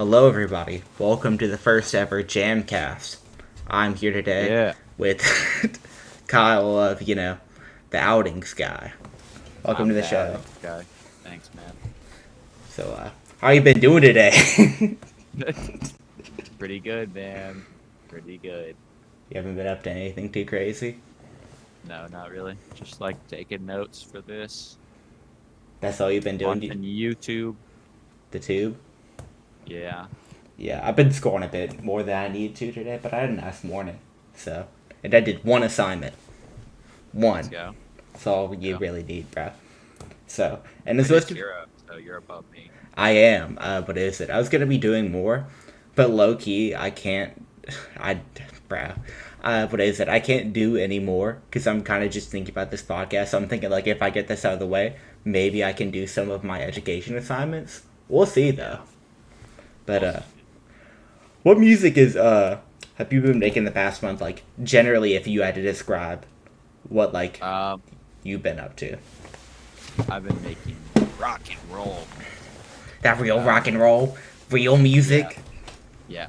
Hello, everybody. Welcome to the first ever jamCAST. I'm here today Yeah, with Kyle of, the Outings guy. Welcome to I'm the the show. Outings guy. Thanks, man. So, how you been doing today? Pretty good, man. Pretty good. You haven't been up to anything too crazy? No, not really. Just like taking notes for this. That's all you've been doing? Watching YouTube. The tube? Yeah, Yeah, I've been scoring a bit more than I need to today, but I had a nice morning. So, and I did one assignment. let's One. go. That's all you Go. really need, bro. So, and it's I supposed did to. zero, so you're above me. I am, but is it? I was gonna be doing more, but low key, I can't. I, bruh. What is it? I can't do anymore because I'm kind of just thinking about this podcast. So I'm thinking like if I get this out of the way, maybe I can do some of my education assignments. We'll see though. Yeah, But we'll see. what music is have you been making the past month? Like generally, if you had to describe what like Um, you've been up to, I've been making rock and roll. that real rock Um, and roll, real yeah, music. yeah.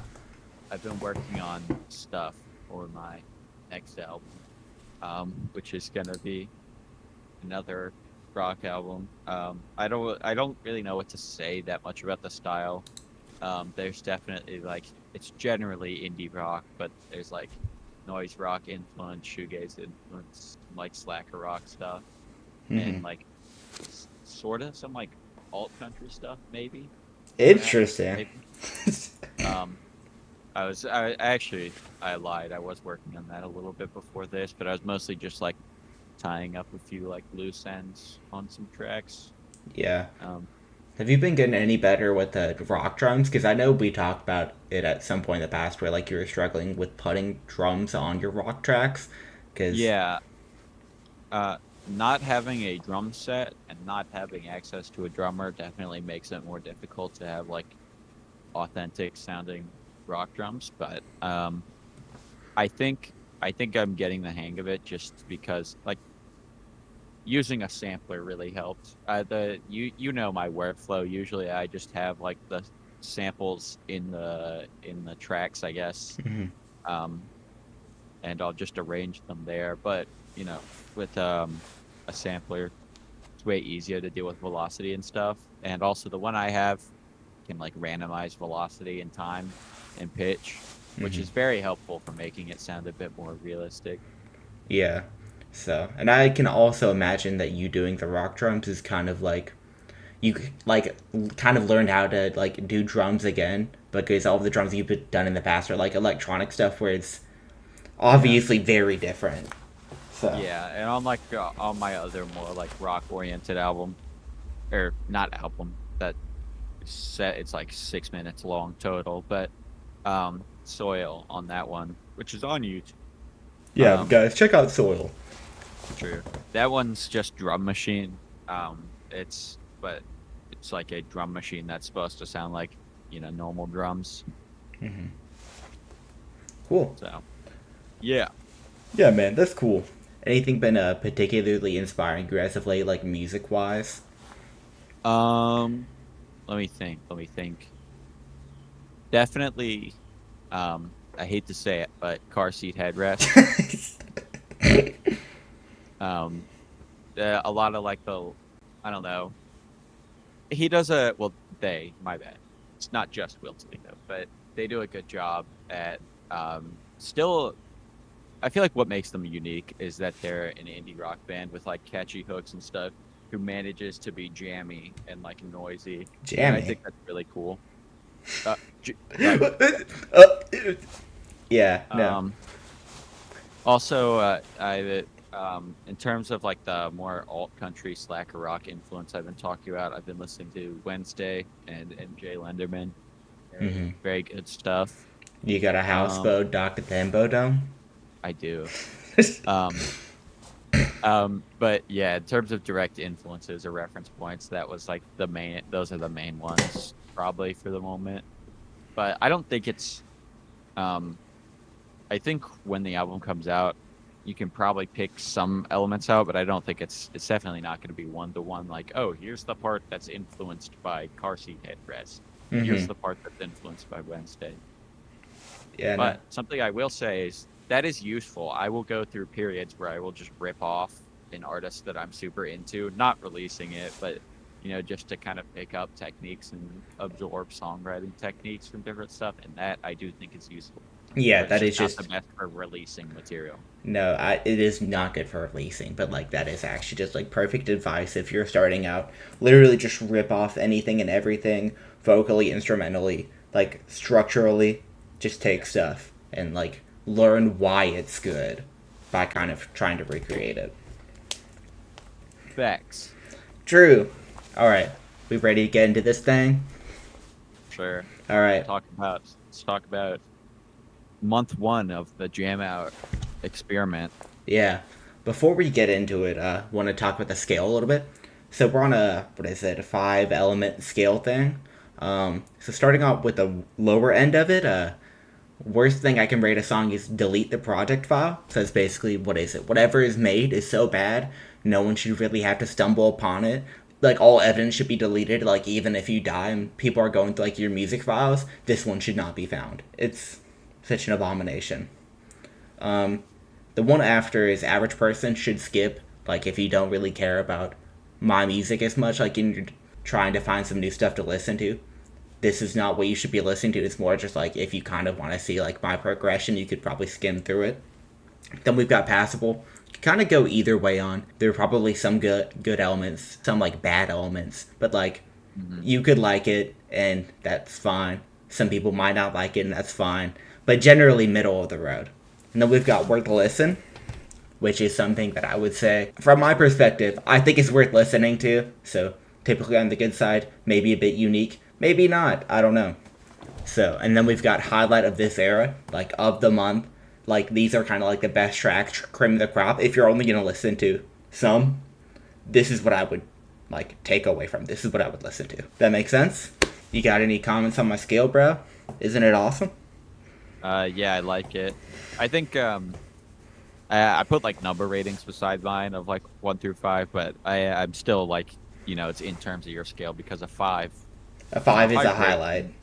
I've been working on stuff for my next album, which is gonna be another rock album. I don't really know what to say that much about the style. There's definitely like it's generally indie rock, but there's like noise rock influence, shoegaze influence, like slacker rock stuff, Hmm. and like sort of some like alt country stuff, maybe, perhaps, Interesting. maybe. Um, I actually I lied. I was working on that a little bit before this, but I was mostly just like tying up a few like loose ends on some tracks. Yeah. Um, Have you been getting any better with the rock drums? Because I know we talked about it at some point in the past where like you were struggling with putting drums on your rock tracks. Because yeah, uh, not having a drum set and not having access to a drummer definitely makes it more difficult to have like authentic sounding rock drums. But I think I think I'm getting the hang of it just because like using a sampler really helped. The you know my workflow. Usually I just have like the samples in the tracks, I guess. Um, and I'll just arrange them there. But you know, with a sampler, it's way easier to deal with velocity and stuff. And also the one I have can like randomize velocity and time and pitch, which is very helpful for making it sound a bit more realistic. yeah. So, and I can also imagine that you doing the rock drums is kind of like you like kind of learned how to like do drums again because all of the drums you've done in the past are like electronic stuff where it's Yeah. obviously very different. So, Yeah, and on like on my other more like rock oriented album or not album that set it's like 6 minutes long total, but Soil on that one, which is on YouTube. yeah, Um guys, check out Soil. True. That one's just drum machine. It's but it's like a drum machine that's supposed to sound like, normal drums. Cool. So, yeah. Yeah, man, that's cool. Anything been particularly inspiring you as of late, like music wise? Um, Let me think. Let me think. Definitely, I hate to say it, but car seat headrest. Um, a lot of like I don't know. He does my bad. It's not just Will Toledo, but they do a good job at, still, I feel like what makes them unique is that they're an indie rock band with like catchy hooks and stuff who manages to be jammy and like noisy. And I Jammy. think that's really cool. Right. Yeah. Yeah, no. Um, Also, in terms of like the more alt country slacker rock influence I've been talking about, I've been listening to Wednesday and MJ Lenderman. Very, very good stuff. You got a Um, houseboat docked at the Hembo Dome? I do. Um, but yeah, in terms of direct influences or reference points, that was like those are the main ones probably for the moment. But I don't think um, I think when the album comes out, you can probably pick some elements out, but I don't think it's definitely not going to be one to one. Like, oh, here's the part that's influenced by car seat headrest. Here's Mm-hmm. the part that's influenced by Wednesday. Yeah, no. But something I will say is that is useful. I will go through periods where I will just rip off an artist that I'm super into, not releasing it, but just to kind of pick up techniques and absorb songwriting techniques from different stuff. And that I do think is useful, Yeah, but it's that just is not the just best for releasing material. no. It is not good for releasing, but like that is actually just like perfect advice if you're starting out. Literally, just rip off anything and everything, vocally, instrumentally, like structurally. Just take Yeah. stuff and like learn why it's good by kind of trying to recreate it. Facts. True. All right, we ready to get into this thing? Sure. All right. Let's talk about month one of the Jam Out experiment. Yeah. Before we get into it, want to talk about the scale a little bit. So we're on a what is it, a 5 element scale thing. So starting out with the lower end of it, worst thing I can rate a song is delete the project file. So it's basically what is it? Whatever is made is so bad, no one should really have to stumble upon it. Like all evidence should be deleted. Like even if you die and people are going through like your music files, this one should not be found. It's such an abomination. Um, the one after is average person should skip. Like if you don't really care about my music as much, like you're trying to find some new stuff to listen to, this is not what you should be listening to. It's more just like if you kind of want to see like my progression, you could probably skim through it. Then we've got passable. Kind of go either way on. There are probably some good elements, some like bad elements, but like Hmm. you could like it and that's fine. Some people might not like it and that's fine. But generally middle of the road. And then we've got worth listen, which is something that I would say, from my perspective, I think is worth listening to. So typically on the good side, maybe a bit unique, maybe not. I don't know. So, and then we've got highlight of this era, like of the month. Like these are kind of like the best tracks, cream of the crop. If you're only gonna listen to some, this is what I would like take away from. This is what I would listen to. That makes sense. You got any comments on my scale, bro? Isn't it awesome? Yeah, I like it. I think I put like number ratings beside mine of like 1 through 5, but I'm still like, it's in terms of your scale because a 5. A If five is I a rate highlight.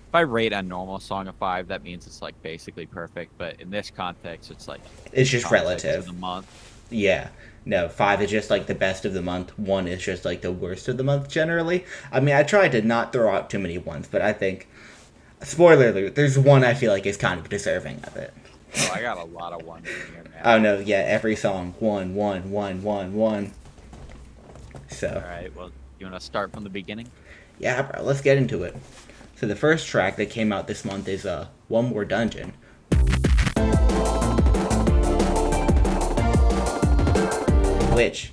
if I rate a normal song a 5, that means it's like basically perfect. But in this context, it's like It's in just context of relative. the month. Yeah. No, 5 is just like the best of the month. 1 is just like the worst of the month generally. I mean, I tried to not throw out too many ones, but I think, spoiler alert, there's one I feel like is kind of deserving of it. Oh, I got a lot of ones in here, Oh man. no, yeah, every song, one, one, one, one, one. All So, right, well, you want to start from the beginning? yeah, bro, let's get into it. So the first track that came out this month is One More Dungeon, which,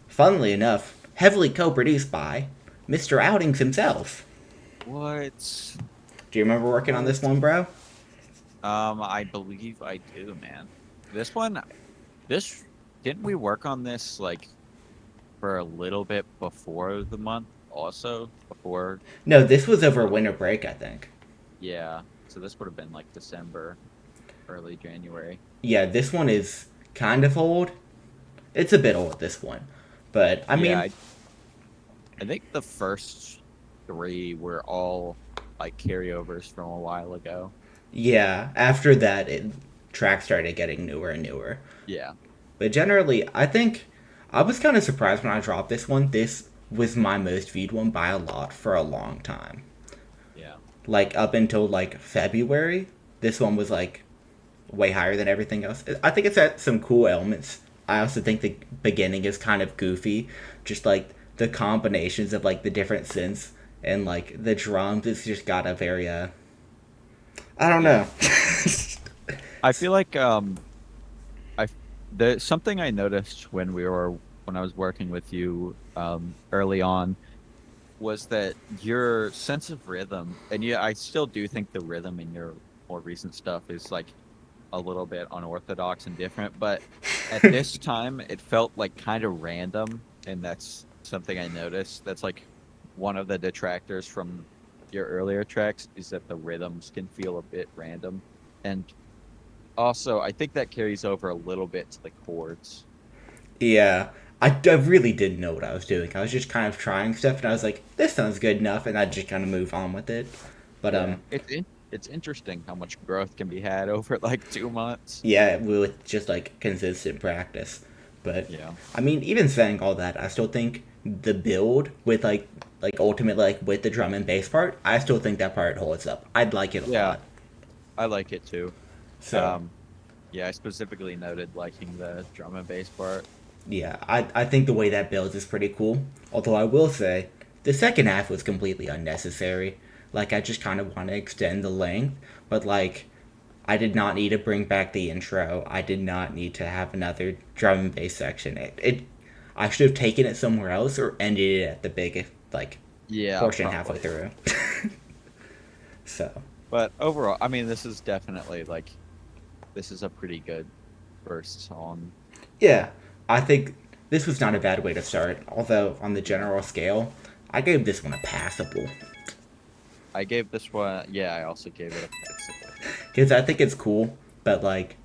funnily enough, heavily co-produced by Mr. Outings himself. What? Do you remember working on this What? one, bro? I believe I do, man. This one, this didn't we work on this like for a little bit before the month, also before? No, this was over Uh, winter break, I think. yeah, so this would have been like December, early January. Yeah, this one is kind of old. It's a bit old, this one. But, I Yeah, mean, I think the first three were all like carryovers from a while ago. yeah, after that, tracks started getting newer and newer. Yeah, But generally, I think I was kind of surprised when I dropped this one. This was my most viewed one by a lot for a long time. yeah, Like, up until like February, this one was like way higher than everything else. I think it's got some cool elements. I also think the beginning is kind of goofy. Just like the combinations of like the different synths and like the drums, it's just got a very I don't yeah. know. I feel like I the something I noticed when I was working with you early on was that your sense of rhythm, and yeah, I still do think the rhythm in your more recent stuff is like a little bit unorthodox and different, but at this time it felt like kind of random, and that's something I noticed. That's like one of the detractors from your earlier tracks is that the rhythms can feel a bit random. And also, I think that carries over a little bit to the chords. Yeah. I really didn't know what I was doing. I was just kind of trying stuff, and I was like, this sounds good enough, and I just kind of move on with it. But Yeah, it's interesting how much growth can be had over like 2 months. yeah, with just like consistent practice. But Yeah, I mean, even saying all that, I still think the build with like ultimately like with the drum and bass part, I still think that part holds up. I'd like it a yeah, lot. I like it too. So Um, yeah, I specifically noted liking the drum and bass part. yeah, I think the way that builds is pretty cool. Although I will say, the second half was completely unnecessary. Like I just kind of want to extend the length, but like I did not need to bring back the intro. I did not need to have another drum and bass section. I should have taken it somewhere else or ended it at the big like Yeah, portion halfway probably. through. So But overall, I mean, this is definitely like this is a pretty good first song. yeah, I think this was not a bad way to start. Although on the Yeah, general scale, I gave this one a passable I gave this one. Yeah, I also gave it a passable. because I think it's cool. But like,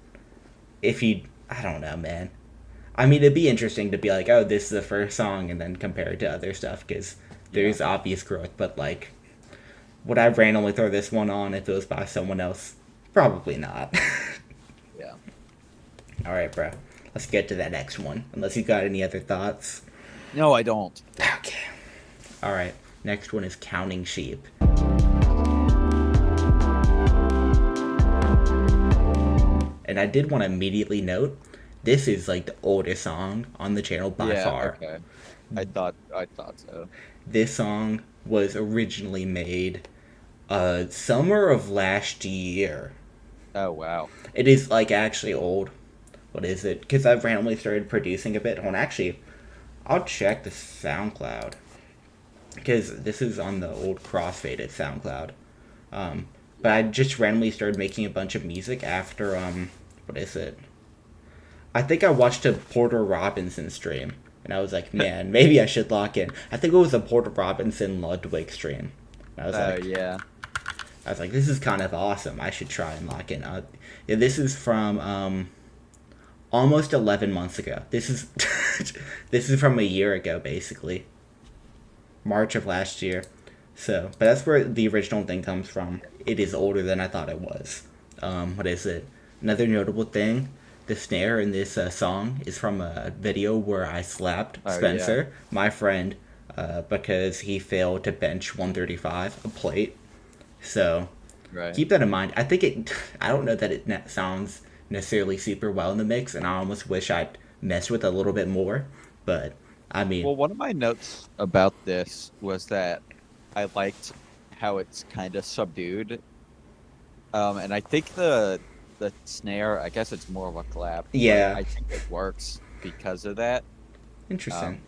if you, I don't know, man. I mean, it'd be interesting to be like, oh, this is the first song, and then compare it to other stuff because Yeah, there's obvious growth. But like, would I randomly throw this one on if it was by someone else? Probably not. yeah. All right, bro. Let's get to that next one. Unless you got any other thoughts. No, I don't. Okay. All right. Next one is Counting Sheep. And I did want to immediately note this is like the oldest song on the channel by Yeah, far. okay. I thought so. This song was originally made summer of last year. Oh wow. It is like actually old. What is it? Because I've randomly started producing a bit. Hold on, actually, I'll check the SoundCloud because this is on the old crossfaded SoundCloud. But I just randomly started making a bunch of music after what is it? I think I watched a Porter Robinson stream, and I was like, man, maybe I should lock in. I think it was a Porter Robinson Ludwig stream. And Oh yeah. I was like, this is kind of awesome. I should try and lock in. Yeah, this is from almost 11 months ago. This is this is from a year ago, basically, March of last year. So, but that's where the original thing comes from. It is older than I thought it was. What is it? Another notable thing: the snare in this song is from a video where I slapped Oh yeah. Spencer, my friend, because he failed to bench 135 a plate. So Right. keep that in mind. I think it. I don't know that it sounds necessarily super well in the mix, and I almost wish I'd messed with it a little bit more. But I mean, Well, one of my notes about this was that I liked how it's kind of subdued. And I think the snare, I guess it's more of a clap, but yeah, I think it works because of that. interesting. Um,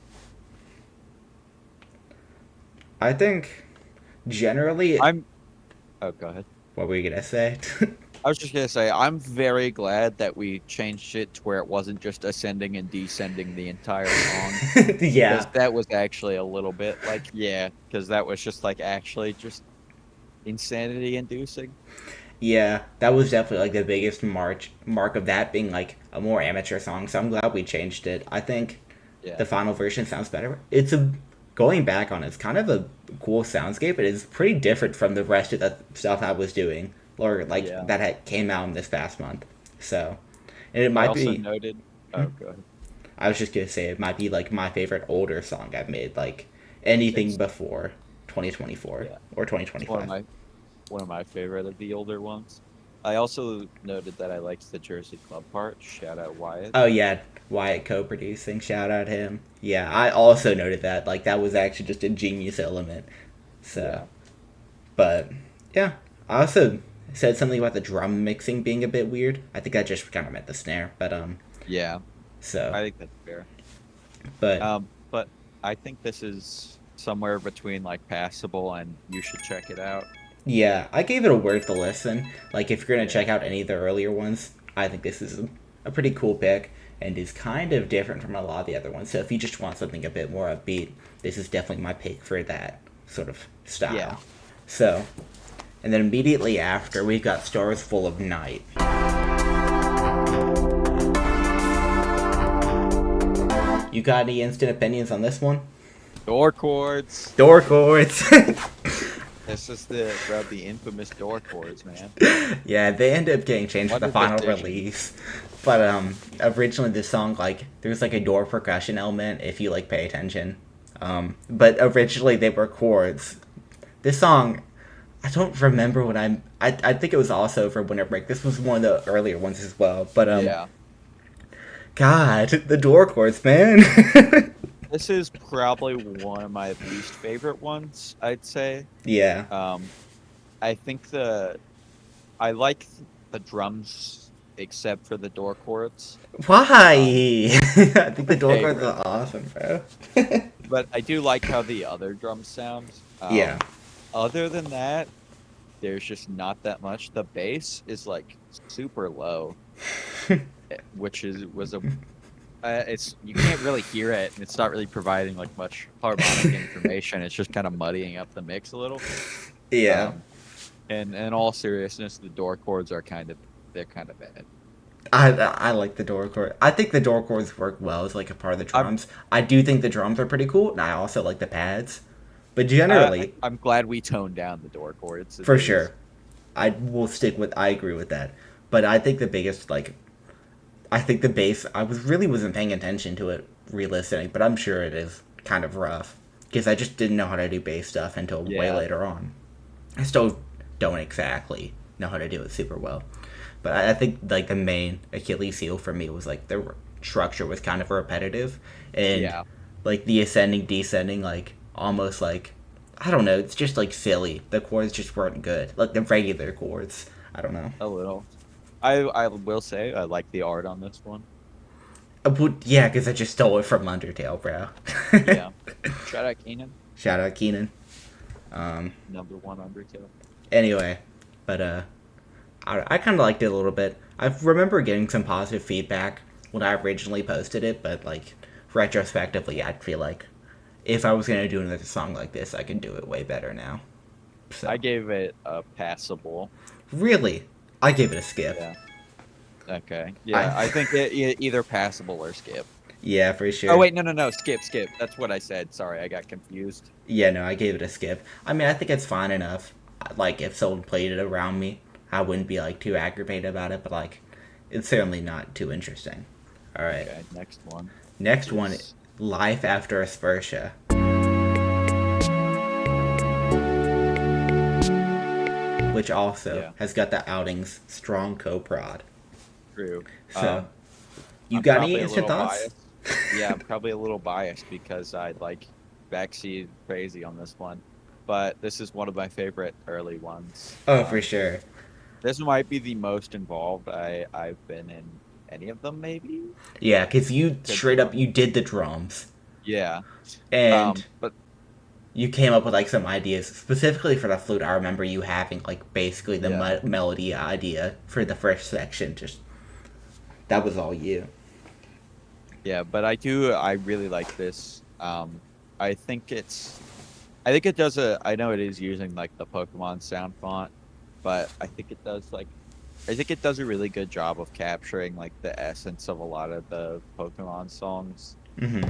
I think generally, I'm Oh, go ahead. what were you gonna say? I was just gonna say I'm very glad that we changed it to where it wasn't just ascending and descending the entire song. Because Yeah, that was actually a little bit like, yeah, because that was just like actually just insanity inducing. yeah, that was definitely like the biggest mark of that being like a more amateur song. So I'm glad we changed it. I think Yeah. the final version sounds better. It's a going back on it, it's kind of a cool soundscape. It is pretty different from the rest of the stuff I was doing or like Yeah. that had came out in this past month. So, and it I might also be. noted. Oh, go ahead. I was just gonna say it might be like my favorite older song I've made, like anything It's before 2024 yeah. or It's 2025. one of my favorite of the older ones. I also noted that I liked the Jersey Club part. Shout out Wyatt. Oh yeah, Wyatt co-producing. Shout out him. Yeah, I also noted that. Like that was actually just a genius element. So, Yeah. but yeah, I also said something about the drum mixing being a bit weird. I think I just kind of meant the snare, but Yeah. so, I think that's fair. but But I think this is somewhere between like passable and you should check it out. yeah, I gave it a worth a listen. Like if you're gonna Yeah. check out any of the earlier ones, I think this is a pretty cool pick and is kind of different from a lot of the other ones. So if you just want something a bit more upbeat, this is definitely my pick for that sort of Yeah. style. So, and then immediately after, we've got Stars Full of Night. You got any instant opinions on this one? Door chords. Door chords. This is the infamous door chords, man. Yeah, they ended up getting changed for What the a final decision. release. But originally this song, like, there's like a door percussion element if you like pay attention. But originally they were chords. This song, I don't remember what I think it was also for Winter Break. This was one of the earlier ones as well. But Yeah. God, the door chords, man. This is probably one of my least favorite ones, I'd say. Yeah. I think I like the drums except for the door chords. Why? Um, I think the door chords favorite. are awesome, bro. But I do like how the other drums sound. Yeah. Other than that, there's just not that much. The bass is like super low, which was a it's you can't really hear it, and it's not really providing like much harmonic information. It's just kind of muddying up the mix a little. Yeah. Um, and in all seriousness, the door chords are they're kind of bad. I like the door chord. I think the door chords work well as like a part of the I'm drums. I do think the drums are pretty cool, and I also like the pads. But I, generally, I'm glad we toned down the door chords. for sure, I will stick with. I agree with that. But I think the biggest like, I think the bass. I wasn't paying attention to it re-listening, but I'm sure it is kind of rough because I just didn't know how to do bass stuff until way Yeah, later on. I still don't exactly know how to do it super well. But I think like the main Achilles heel for me was like the structure was kind of repetitive, and yeah, like the ascending, descending, like almost like I don't know. It's just like silly. The chords just weren't good. Like the regular chords. I don't know. a little. I will say I like the art on this one. But yeah, because I just stole it from Undertale, bro. Yeah, shout out Keenan, Shout out Keenan. #1 Undertale. Anyway, but I kind of liked it a little bit. I remember getting some positive feedback when I originally posted it, but like retrospectively, I feel like if I was gonna do another song like this, I could do it way better now. I So gave it a passable. really, I gave it a skip. Yeah. Okay. Yeah, I I think either passable or skip. yeah, for Oh sure. wait, no, skip, skip. That's what I said. Sorry, I got confused. Yeah, no, I gave it a skip. I mean, I think it's fine enough. Like if someone played it around me, I wouldn't be like too aggravated about it, but like it's certainly not too interesting. All right, Okay, next one next one, is Life After Aspersia, which also yeah, has got the Outings strong co-prod. true. So, you I'm got any probably a instant little thoughts? biased. Yeah, I'm probably a little biased because I like backseat crazy on this one, but this is one of my favorite early ones. Oh, for sure. This might be the most involved I've been in any of them, maybe. Yeah, because you Could be straight up wrong. you did the drums Yeah. and But you came up with like some ideas specifically for the flute. I remember you having like basically the yeah. melody idea for the first section. Just that was all you. Yeah, but I really like this. I think I think it does I know it is using like the Pokemon sound font, but I think it does a really good job of capturing like the essence of a lot of the Pokemon songs. Hmm.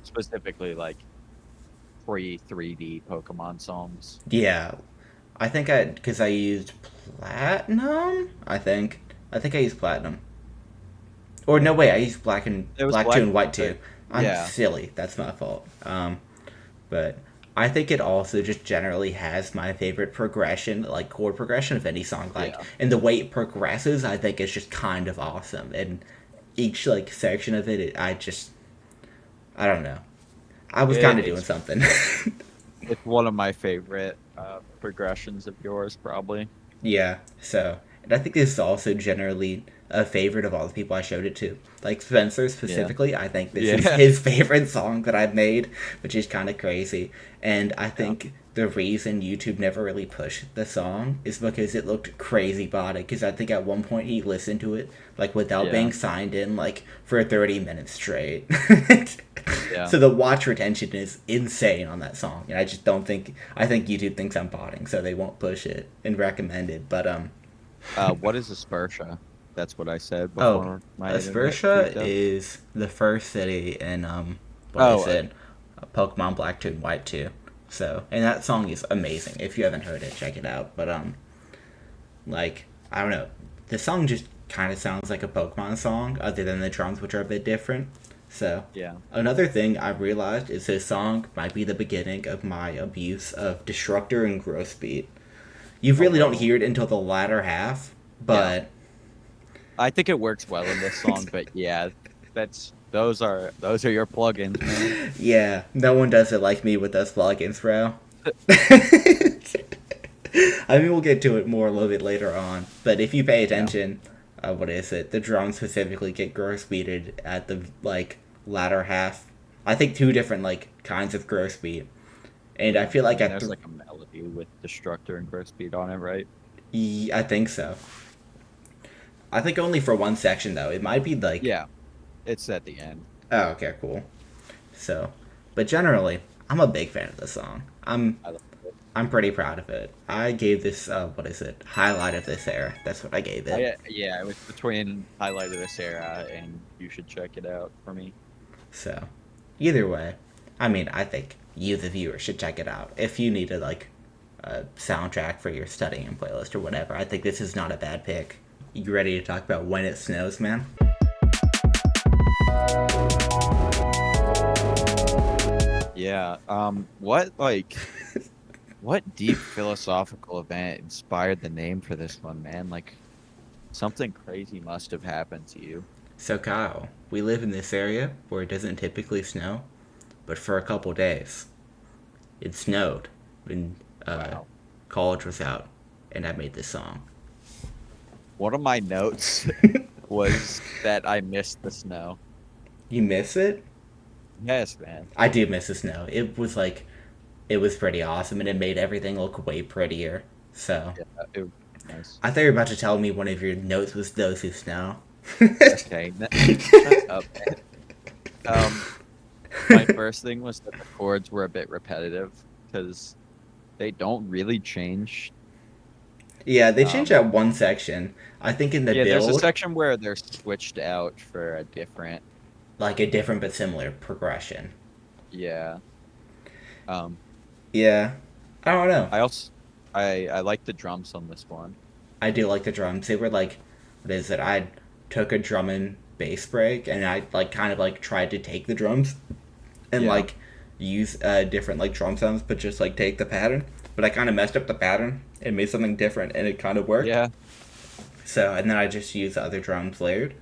Specifically like pre 3D Pokemon songs. Yeah, I think I because I used platinum. I think I used platinum. Or no way, I used It was black two black. and white two. I'm Yeah. silly. That's my fault. But I think it also just generally has my favorite progression, like chord progression of any song. Like, Yeah. and the way it progresses, I think is just kind of awesome. And each like section of I don't know. I was kind of doing It's something. it's one of my favorite progressions of yours, probably. Yeah, so, and I think this is also generally a favorite of all the people I showed it to. Like Spencer Yeah. specifically, I think this is Yeah. his favorite song that I've made, which is kind of crazy. And I Yeah. think the reason YouTube never really pushed the song is because it looked crazy body. Because I think at one point he listened to it like without Yeah. being signed in, like for 30 minutes straight. Yeah. So the watch retention is insane on that song, and I just don't think I think YouTube thinks I'm botting, so they won't push it and recommend it. But What is Aspertia? That's what I said oh, before my internet Aspersia freaked out. is the first city in what Oh, is it? Pokemon Black 2 and White 2. So, and that song is amazing. If you haven't heard it, check it out. But like, I don't know, the song just kind of sounds like a Pokemon song, other than the drums, which are a bit different. So, yeah. another thing I realized is this song might be the beginning of my abuse of Destructor and Growth Beat. You really don't hear it until the latter half, but I think it works well in this song, but yeah, those are your plugins, man. yeah, no one does it like me with those plugins, bro. I mean, we'll get to it more a little bit later on, but if you pay Yeah. attention, what is it? The drums specifically get growth beated at the like latter half. I think two different like kinds of growth beat, and I feel like And there's like a melody with Destructor and Growth Speed on it, right? I think so. I think only for one section though. It might be like, Yeah, it's at the end. oh, okay, cool. So, but generally, I'm a big fan of the song. I love it. I'm pretty proud of it. I gave this what is it? Highlight of this era. That's what I gave it. Yeah, it was between highlight of this era and you should check it out for me. So, either way, I mean, I think you, the viewer, should check it out. If you needed like a soundtrack for your studying playlist or whatever, I think this is not a bad pick. You ready to talk about When It Snows, man? Yeah. What deep philosophical event inspired the name for this one, man? Like, something crazy must have happened to you. So, Kyle, we live in this area where it doesn't typically snow, but for a couple days, it snowed when Wow. college was out, and I made this song. One of my notes was that I missed the snow. You miss it? Yes, man. I do miss the snow. It was pretty awesome, and it made everything look way prettier. So, Yeah, it was nice. I thought you were about to tell me one of your notes was those who snow. Okay, shut up. My first thing was that the chords were a bit repetitive because they don't really change. Yeah, they changed Um, that one section. I think in the yeah, there's a build, section where they're switched out for a different. like a different but similar progression. Yeah. Um, Yeah, I don't know. I also I like the drums on this one. I do like the drums. They were like, what is it? I took a drum and bass break, and I like kind of like tried to take the drums and Yeah. like use different like drum sounds, but just like take the pattern. But I kind of messed up the pattern and made something different, and it kind of worked. Yeah. So, and then I just used the other drums layered.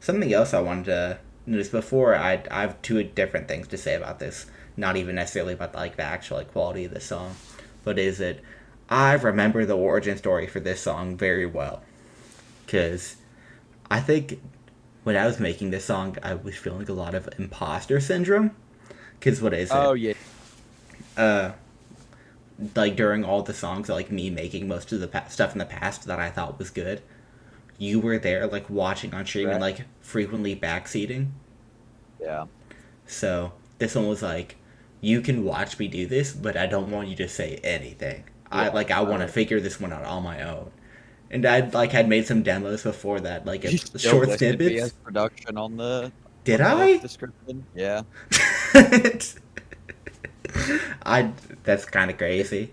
Something else I wanted to notice before, I have two different things to say about this. Not even necessarily about like the actual like quality of the song, but is it? I remember the origin story for this song very well, because I think when I was making this song, I was feeling a lot of imposter syndrome. Because what is it? Oh yeah. Uh, like during all the songs, like me making most of the stuff in the past that I thought was good, you were there like watching on stream and Right. like frequently backseating. Yeah. So this one was like, you can watch me do this, but I don't want you to say anything. Yeah. I want to figure this one out on my own. And I like had made some demos before that, like You a still short listed me snippets. as production on the Did on the I? description. Yeah. I that's kind of crazy.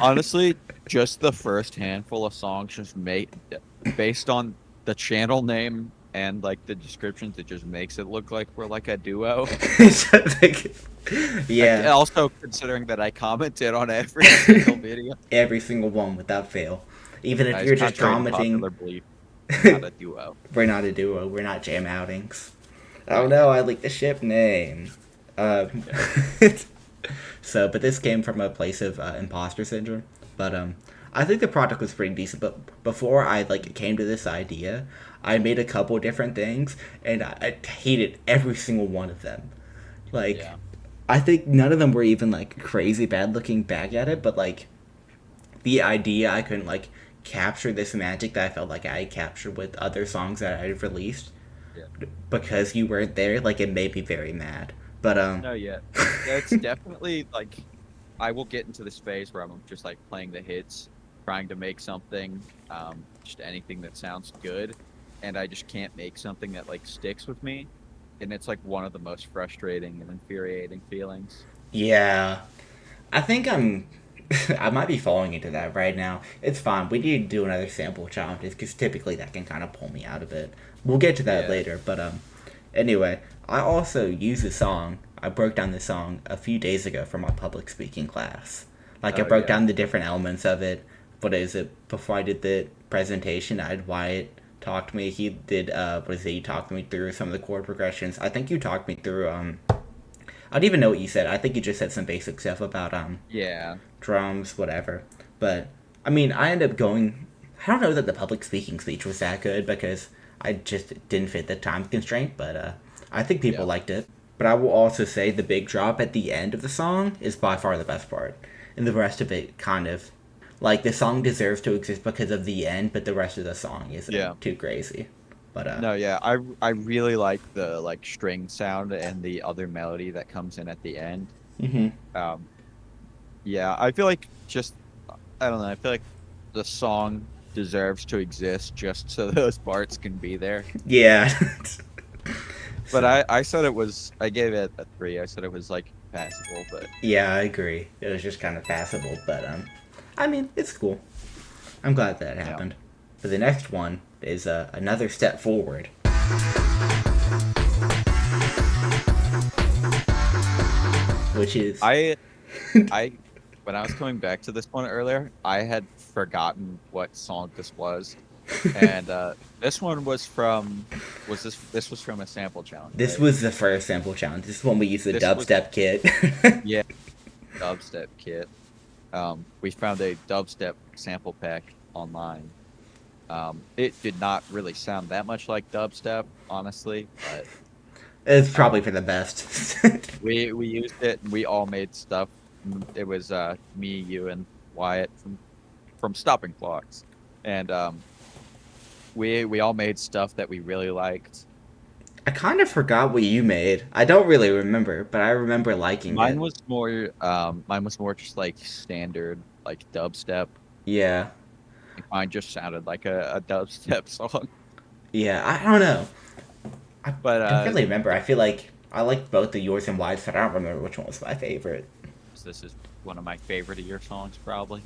Honestly, just the first handful of songs just make based on the channel name and like the descriptions, it just makes it look like we're like a duo. So, like, yeah, Also considering that I commented on every single video. every single one without fail. Even if Guys, you're just contrary to commenting, popular belief, we're not a duo. we're not a duo. We're not jam outings. Oh Right. no, I leaked the ship name. Um, so, but this came from a place of imposter syndrome. But I think the product was pretty decent. But before I like came to this idea, I made a couple different things, and I hated every single one of them. Like, Yeah. I think none of them were even like crazy bad looking back at it, but like the idea I couldn't like capture this magic that I felt like I had captured with other songs that I had released Yeah. because you weren't there, like it made me very mad. But No, yeah. That's definitely like I will get into this phase where I'm just like playing the hits, trying to make something, just anything that sounds good, and I just can't make something that like sticks with me. and it's like one of the most frustrating and infuriating feelings. Yeah. I think I might be falling into that right now. It's fine. We need to do another sample challenges because typically that can kind of pull me out a bit. We'll get to that Yeah, later, but anyway, I also used a song. I broke down the song a few days ago for my public speaking class. Like I oh broke yeah, down the different elements of it. What is it? Before I did the presentation, I had Wyatt talk to me. He did what is it? He talked me through some of the chord progressions. I think you talked me through I don't even know what you said. I think you just said some basic stuff about yeah, drums, whatever. But I mean, I ended up going. I don't know that the public speaking speech was that good because I just didn't fit the time constraint. But I think people yeah, liked it. But I will also say the big drop at the end of the song is by far the best part, and the rest of it kind of like the song deserves to exist because of the end, but the rest of the song yeah. isn't too crazy. But No, yeah, I really like the like string sound and the other melody that comes in at the end. hmm Um, yeah, I feel like just I don't know. I feel like the song deserves to exist just so those parts can be there. yeah. But So I said it was I gave it a 3. I said it was like passable, but yeah, I agree. It was just kind of passable, but I mean, it's cool. I'm glad that yeah. happened. But the next one is another step forward, which is I I when I was coming back to this one earlier, I had forgotten what song this was. And this one was this was from a sample challenge, this right? was the first sample challenge. This is when we used the This was dubstep kit. yeah, dubstep kit. We found a dubstep sample pack online. It did not really sound that much like dubstep, honestly, but It's probably um, for the best. we used it and we all made stuff. It was me, you, and Wyatt from Stopping Clocks, and we all made stuff that we really liked. I kind of forgot what you made. I don't really remember, but I remember liking it. Mine was more just like standard like dubstep. Yeah, Like, mine just sounded like a dubstep song. yeah. I don't know. I But don't really remember. I feel like I like both the yours and Wyatt's, but I don't remember which one was my favorite. this is one of my favorite of your songs, probably.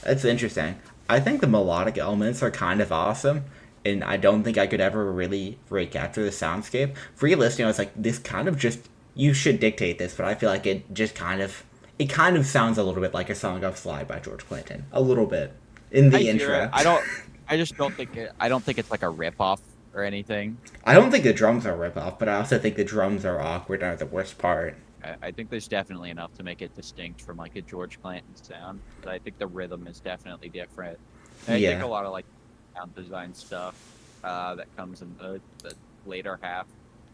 That's interesting. I think the melodic elements are kind of awesome, and I don't think I could ever really recapture the soundscape. For listening, I was like, this kind of just you should dictate this, but I feel like it kind of sounds a little bit like a song of Slide by George Clinton, a little bit in I the hear it. intro. I just don't think I don't think it's like a rip off or anything. I don't think the drums are rip off, but I also think the drums are awkward and are the worst part. I think there's definitely enough to make it distinct from like a George Clinton sound. But I think the rhythm is definitely different. And I think Yeah. a lot of like sound design stuff that comes in the later half,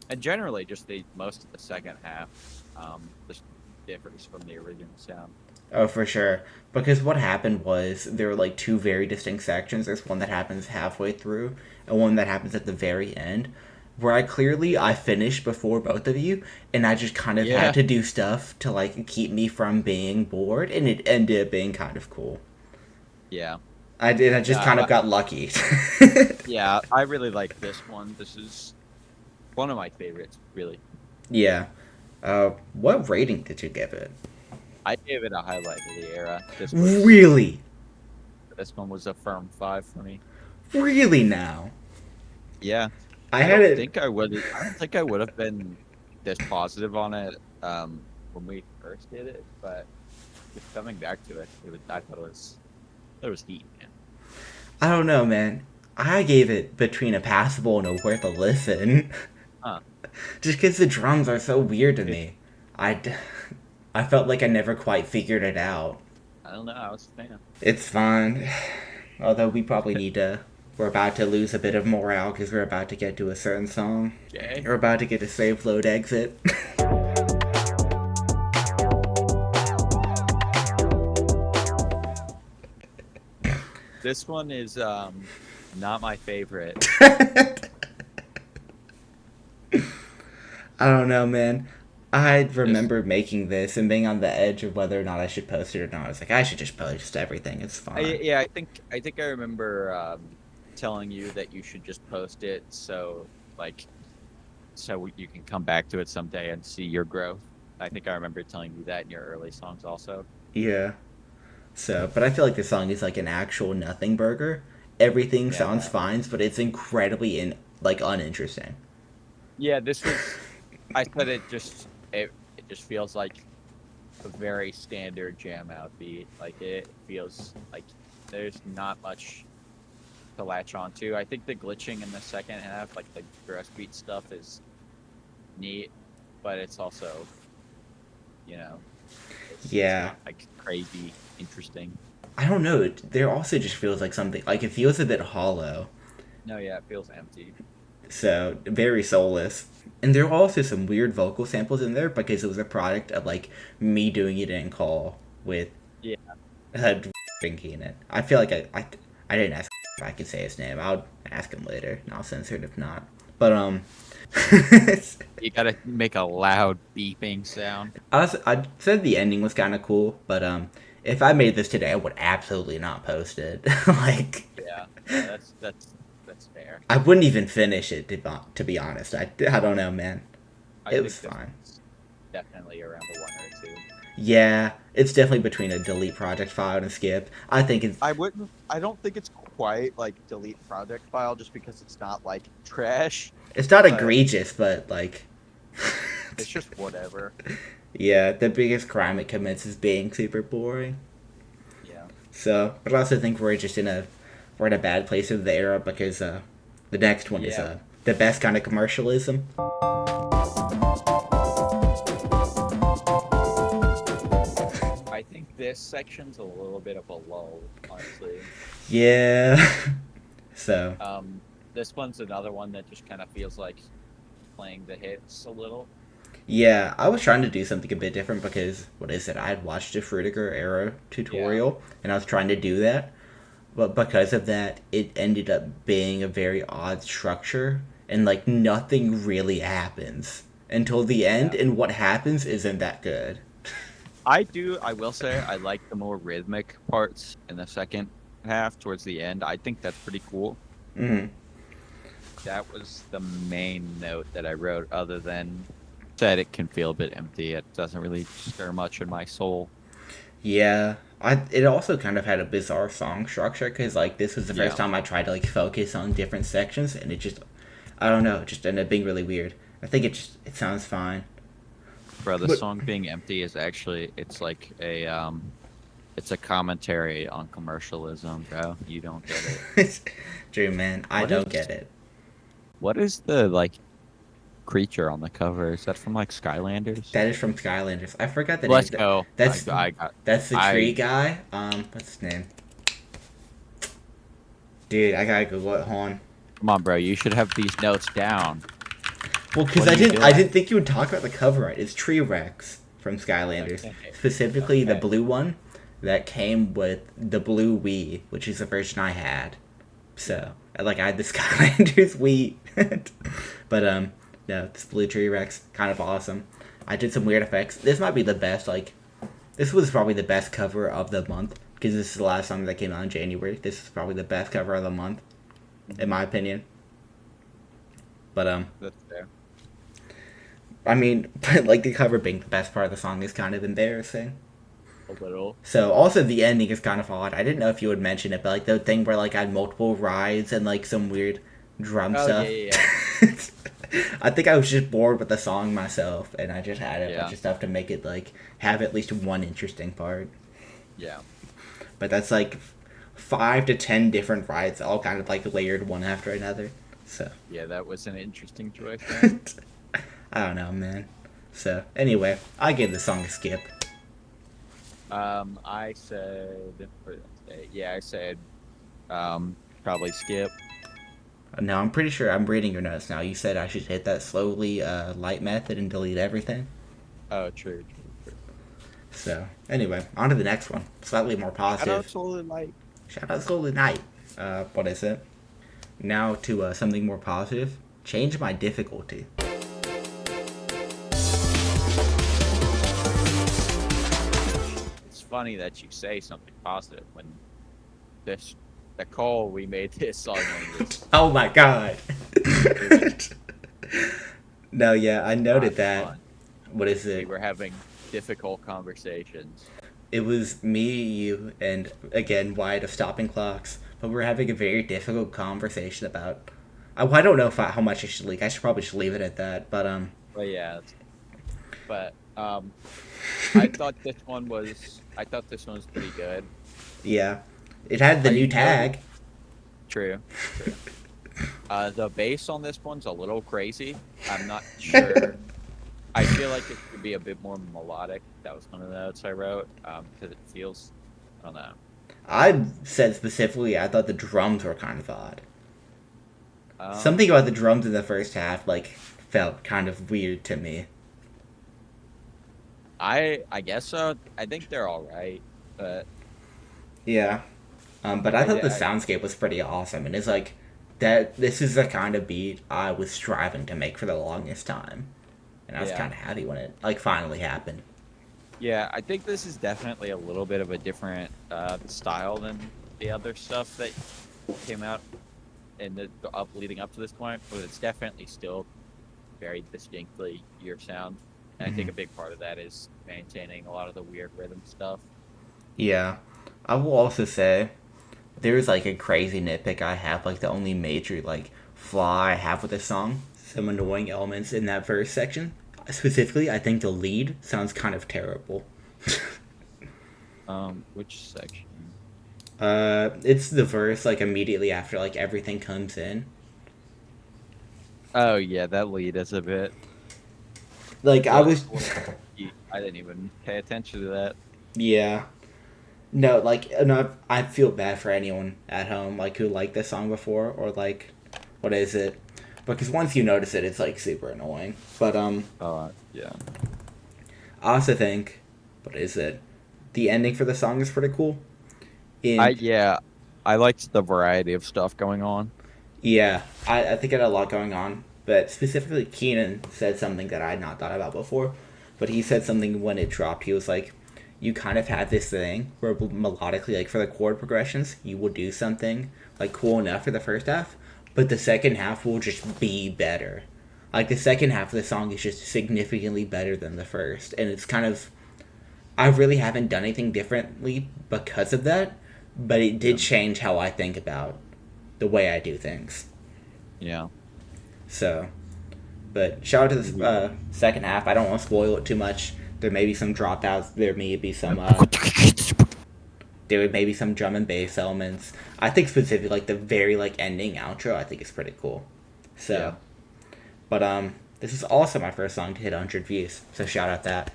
and generally just the most of the second half, just differs from the original sound. Oh, for sure. Because what happened was there were like two very distinct sections. There's one that happens halfway through, and one that happens at the very end. Where I finished before both of you, and I just kind of had Yeah, to do stuff to like keep me from being bored, and it ended up being kind of cool. yeah, I just yeah, kind of got lucky. yeah. I really like this one. This is one of my favorites, really. Yeah. What rating did you give it? I gave it a highlight of the era. Really, This one was a firm 5 for me. really now. Yeah, I had it. I don't think I would have been this positive on it when we first did it, but just coming back to it, I thought it was heat, man. I don't know, man. I gave it between a passable and a worth a listen. Huh. Just because the drums are so weird to It, me. I, d- I felt like I never quite figured it out. I don't know. I was a fan. It's fine. Although we probably need to. We're about to lose a bit of morale because we're about to get to a certain song. Okay. We're about to get a save load exit. This one is not my favorite. I don't know, man. I This remember making this and being on the edge of whether or not I should post it or not. I was like, I should just post everything. It's fine. yeah, I think I remember telling you that you should just post it. So like so you can come back to it someday and see your growth. I think I remember telling you that in your early songs also. Yeah. So, but I feel like the song is like an actual nothing burger. Everything sounds Yeah. fine, but it's incredibly like uninteresting. Yeah, this was I said it just feels like a very standard jam out beat. Like it feels like there's not much to latch onto. I think the glitching in the second half, like the dress beat stuff is neat, but it's also, you know, it's Yeah. not like crazy interesting. I don't know. There also just feels like something like it feels a bit hollow. No, yeah, it feels empty. So very soulless. And there are also some weird vocal samples in there because it was a product of like me doing it in call with Yeah, drinking in it. I feel like I didn't ask if I could say his name. I'll ask him later and I'll censor it if not. But you gotta make a loud beeping sound. I said the ending was kind of cool, but if I made this today, I would absolutely not post it. Like Yeah, yeah, that's fair. I wouldn't even finish it to be honest. I don't know, man. I It think was this fine. is definitely around the one or two. Yeah, it's definitely between a delete project file and a skip. I think it's I wouldn't. I don't think it's quite like delete project file just because it's not like trash, it's not but egregious, but like it's just whatever. yeah, the biggest crime it commits is being super boring. Yeah. So, but I also think we're in a bad place of the era because the next one is Yeah. the best kind of commercialism. I think this section's a little bit of a lull, honestly. Yeah. So This one's another one that just kind of feels like playing the hits a little. yeah, I was trying to do something a bit different because what is it? I had watched a Frutiger era Yeah. tutorial and I was trying to do that, but because of that, it ended up being a very odd structure and like nothing really happens until the end, Yeah. and what happens isn't that good. I will say, I like the more rhythmic parts in the second half towards the end. I think that's pretty cool. Hmm. That was the main note that I wrote, other than that it can feel a bit empty. It doesn't really stir much in my soul. Yeah, it also kind of had a bizarre song structure because like this was the first Yeah. time I tried to like focus on different sections, and it just I don't know, it just ended up being really weird. I think it sounds fine. Bro, the But song being empty is actually it's a commentary on commercialism, bro. You don't get it. Drew, man, I What is don't get it. what is the like creature on the cover? Is that from like Skylanders? That is from Skylanders. I forgot the name. Let's go. That's I got that's the tree I guy. What's his name? Dude, I gotta Google it. Hold on. Come on, bro. You should have these notes down. Well, because What are you I doing? didn't think you would talk about the cover art. It's Tree Rex from Skylanders, Okay. specifically the Okay. blue one that came with the blue Wii, which is the version I had. So, like, I had the Skylanders Wii, but no, this blue Tree Rex, kind of awesome. I did some weird effects. This might be the best. Like, this was probably the best cover of the month because this is the last song that came out in January. This is probably the best cover of the month, in my opinion. But That's fair. I mean, but like the cover being the best part of the song is kind of embarrassing. A little. So also the ending is kind of odd. I didn't know if you would mention it, but like the thing where like I had multiple rides and like some weird drum Oh stuff. yeah. I think I was just bored with the song myself, and I just added a Yeah. bunch of stuff to make it like have at least one interesting part. Yeah. But that's like 5 to 10 different rides, all kind of like layered one after another. So Yeah, that was an interesting choice. I don't know, man. So anyway, I gave the song a skip. I said, yeah, I said, probably skip. No, I'm pretty sure I'm reading your notes now. You said I should hit that slowly light method and delete everything. Oh, true. So anyway, on to the next one. Slightly more I positive. don't totally like. Shout out slowly night. What is it? Now to something more positive. Change my difficulty. It's funny that you say something positive when the call we made this song on was Oh my god. No, yeah, I Not noted that. fun. What is We it? were having difficult conversations. It was me, you, and again Wyatt of Stopping Clocks. But we're having a very difficult conversation about. I don't know how much I should leak. I should probably just leave it at that. But But yeah, but I thought this one was pretty good. yeah, it had the I new know. tag. True, true. The bass on this one's a little crazy. I'm not sure. I feel like it should be a bit more melodic. That was one of the notes I wrote. Because it feels, I don't know. I said specifically I thought the drums were kind of odd. Um, Something about the drums in the first half like felt kind of weird to me. I guess so. I think they're all right, but Yeah. But I I thought did. the soundscape was pretty awesome, and it's like that. This is the kind of beat I was striving to make for the longest time, and I was Yeah, kind of happy when it like finally happened. yeah. I think this is definitely a little bit of a different style than the other stuff that came out in the up leading up to this point, but it's definitely still very distinctly your sound. And I think Hmm. a big part of that is maintaining a lot of the weird rhythm stuff. Yeah, I will also say there's like a crazy nitpick I have. Like the only major like flaw I have with this song, some annoying elements in that verse section. Specifically, I think the lead sounds kind of terrible. Which section? It's the verse like immediately after like everything comes in. Oh yeah, that lead is a bit. Like I was, It's a little funky. I didn't even pay attention to that. yeah. No, like no, I feel bad for anyone at home like who liked this song before or like, what is it? Because once you notice it, it's like super annoying. But Yeah. I also think, what is it? The ending for the song is pretty cool. I In yeah, I liked the variety of stuff going on. Yeah, I think it had a lot going on. But specifically, Keenan said something that I had not thought about before. But he said something when it dropped. He was like, you kind of have this thing where melodically, like for the chord progressions, you will do something like cool enough for the first half, but the second half will just be better. Like the second half of the song is just significantly better than the first. And it's kind of, I really haven't done anything differently because of that, but it Yeah. did change how I think about the way I do things. Yeah. So, but shout out to the We- second half. I don't want to spoil it too much. There may be some dropouts. There may be some drum and bass elements. I think specifically like the very like ending outro. I think is pretty cool. Yeah. So, but this is also my first song to hit 100 views. So shout out that.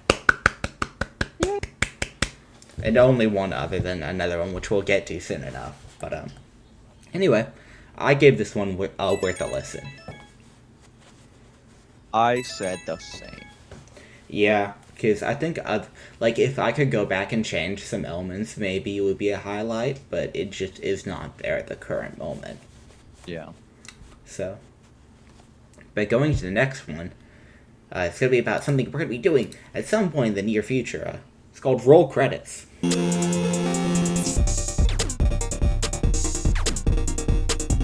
And only one other than another one, which we'll get to soon enough. But anyway, I gave this one worth a listen. I said the same. Yeah, because I think like if I could go back and change some elements, maybe it would be a highlight, but it just is not there at the current moment. Yeah. So, but going to the next one, it's gonna be about something we're gonna be doing at some point in the near future. It's called roll credits.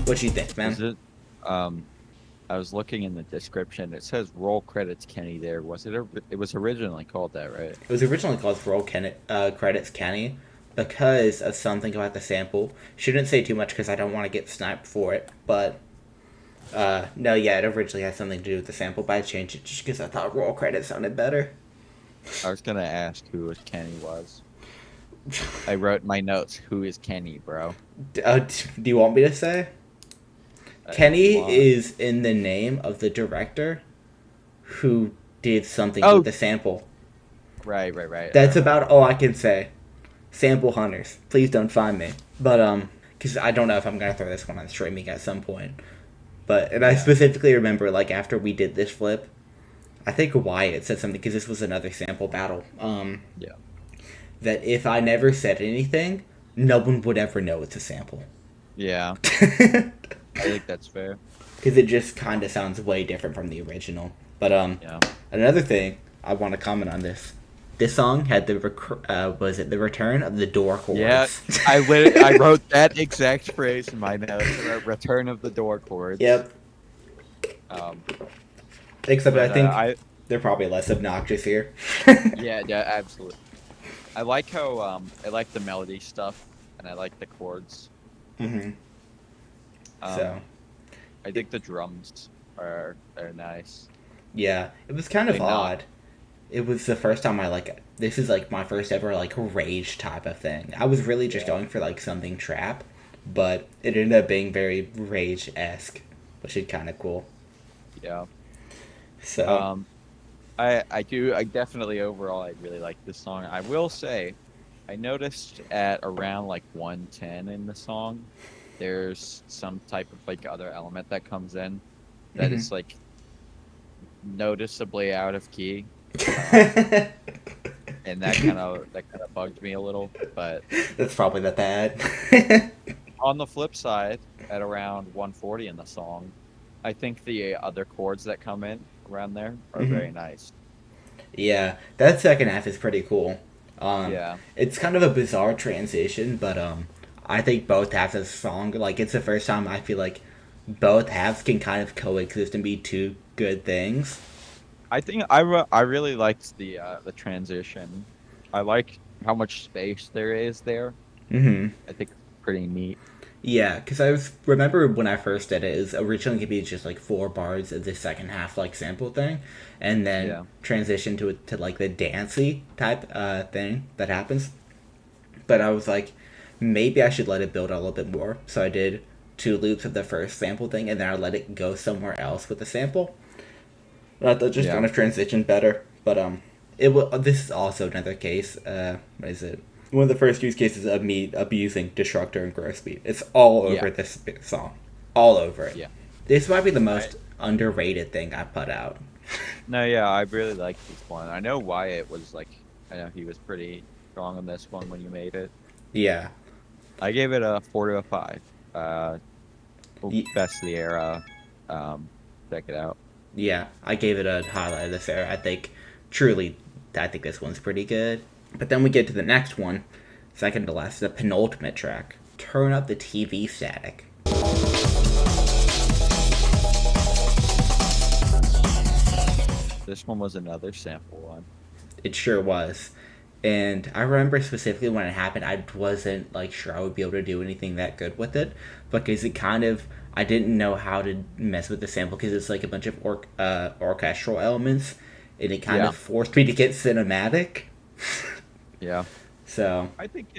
What you think, man? Is it? I was looking in the description. It says roll credits Kenny there. Was it? It was originally called that, right? It was originally called Credits Kenny because of something about the sample. Shouldn't say too much because I don't want to get sniped for it, but no, yeah, it originally had something to do with the sample, but I changed it just because I thought roll credits sounded better. I was gonna ask who Kenny was. I wrote in my notes, "Who is Kenny, bro?" Do you want me to say? If you Kenny want. is in the name of the director who did something with Oh, the sample. right, right, right. I That's remember. about all I can say. Sample hunters, please don't find me. But because I don't know if I'm gonna throw this one on streaming at some point. But and I Yeah. specifically remember like after we did this flip, I think Wyatt said something because this was another sample battle. Yeah. That if I never said anything, no one would ever know it's a sample. Yeah. I think that's fair. Because it just kind of sounds way different from the original. But Yeah. another thing I want to comment on this. This song had the was it the return of the door chords? Yeah. I wrote that exact phrase in my notes. Return of the door chords. Yep. Um, Except I But think I they're probably less obnoxious here. yeah, absolutely. I like how I like the melody stuff and I like the chords. hmm So Um, I it, think the drums are nice. yeah, it was kind of They not odd. It was the first time I like this is like my first ever like rage type of thing. I was really just yeah going for like something trap, but it ended up being very rage esque, which is kind of cool. yeah. So Um, I definitely overall I really like this song. I will say I noticed at around like 110 in the song, there's some type of like other element that comes in that hmm is like noticeably out of key. Um, and that kind of bugged me a little. But that's probably the bad. on the flip side, at around 140 in the song, I think the other chords that come in around there are hmm very nice. Yeah, that second half is pretty cool. Yeah, It's kind of a bizarre transition, but I think both halves of the song, like it's the first time I feel like both halves can kind of coexist and be two good things. I think I really liked the transition. I like how much space there is there. hmm I think it's pretty neat. Yeah, because I was remember when I first did it, it was originally gonna be just like 4 bars of the second half like sample thing, and then Yeah, transition to it to like the dancey type thing that happens. But I was like, maybe I should let it build a little bit more. So I did 2 loops of the first sample thing, and then I let it go somewhere else with the sample. That just yeah, kind of transitioned better. But it will. This is also another case. What is it? One of the first use cases of me abusing Destructor and Growth Speed. It's all yeah, over this song, all over it. yeah. This might be the I most underrated thing I put out. No, yeah, I really like this one. I know Wyatt was like, I know he was pretty strong on this one when you made it. Yeah, I gave it a 4 to a 5. Uh, Ye- best of the era. Um, check it out. yeah. I gave it a highlight of this era. I think, truly, I think this one's pretty good. But then we get to the next one, second to last, the penultimate track. Turn up the TV static. This one was another sample one. It sure was. And I remember specifically when it happened, I wasn't like sure I would be able to do anything that good with it because it kind of I didn't know how to mess with the sample because it's like a bunch of orchestral elements, and it kind Yeah, of forced me to get cinematic. yeah. So I think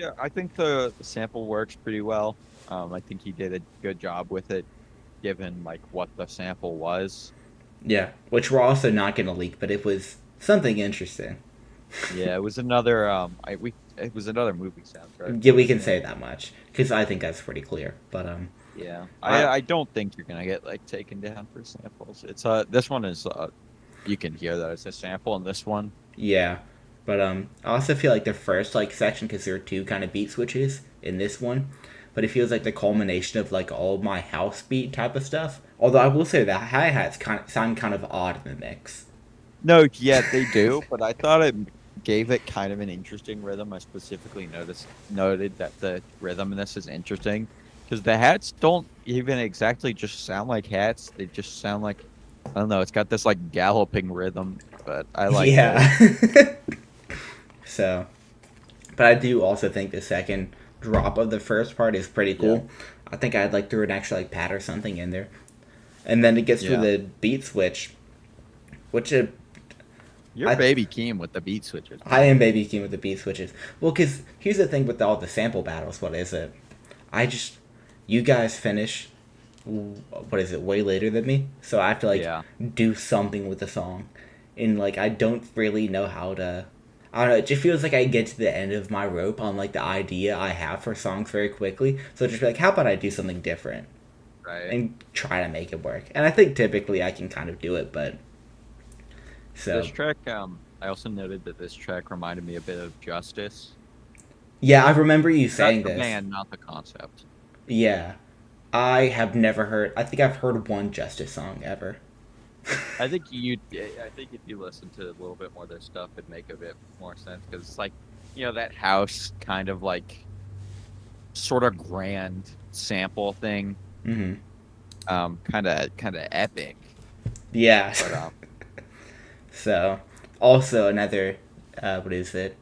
the sample works pretty well. I think he did a good job with it, given like what the sample was. yeah, which we're also not gonna leak, but it was something interesting. Yeah, it was another it was another movie soundtrack Yeah, for we can say sample. that much because I think that's pretty clear. But Yeah, I I don't think you're gonna get like taken down for samples. It's this one is you can hear that it's a sample in this one. Yeah, but I also feel like the first like section because there are two kind of beat switches in this one, but it feels like the culmination of like all my house beat type of stuff. Although I will say the hi hats kind of sound kind of odd in the mix. No, yeah, they do, but I thought it gave it kind of an interesting rhythm. I specifically noted that the rhythm in this is interesting because the hats don't even exactly just sound like hats. They just sound like I don't know. It's got this like galloping rhythm, but I liked it. Yeah. So, but I do also think the second drop of the first part is pretty Yeah, cool. I think I'd like threw an extra like pad or something in there, and then it gets to yeah. the beat switch, which You're I baby keen with the beat switches, I man. am baby king with the beat switches. Well, because here's the thing with all the sample battles. What is it? I just you guys finish what is it way later than me, so I have to like Yeah, do something with the song, and like I don't really know how to. I don't know. It just feels like I get to the end of my rope on like the idea I have for songs very quickly. So just be like, how about I do something different right. and try to make it work? And I think typically I can kind of do it, but This so track, I also noted that this track reminded me a bit of Justice. yeah, I remember you Not saying the this. band, not the concept. Yeah, I have never heard. I think I've heard one Justice song ever. I think if you listen to a little bit more of their stuff, it'd make a bit more sense because it's like, that house kind of like sort of grand sample thing, hmm kind of epic. Yeah. But So, also another, what is it,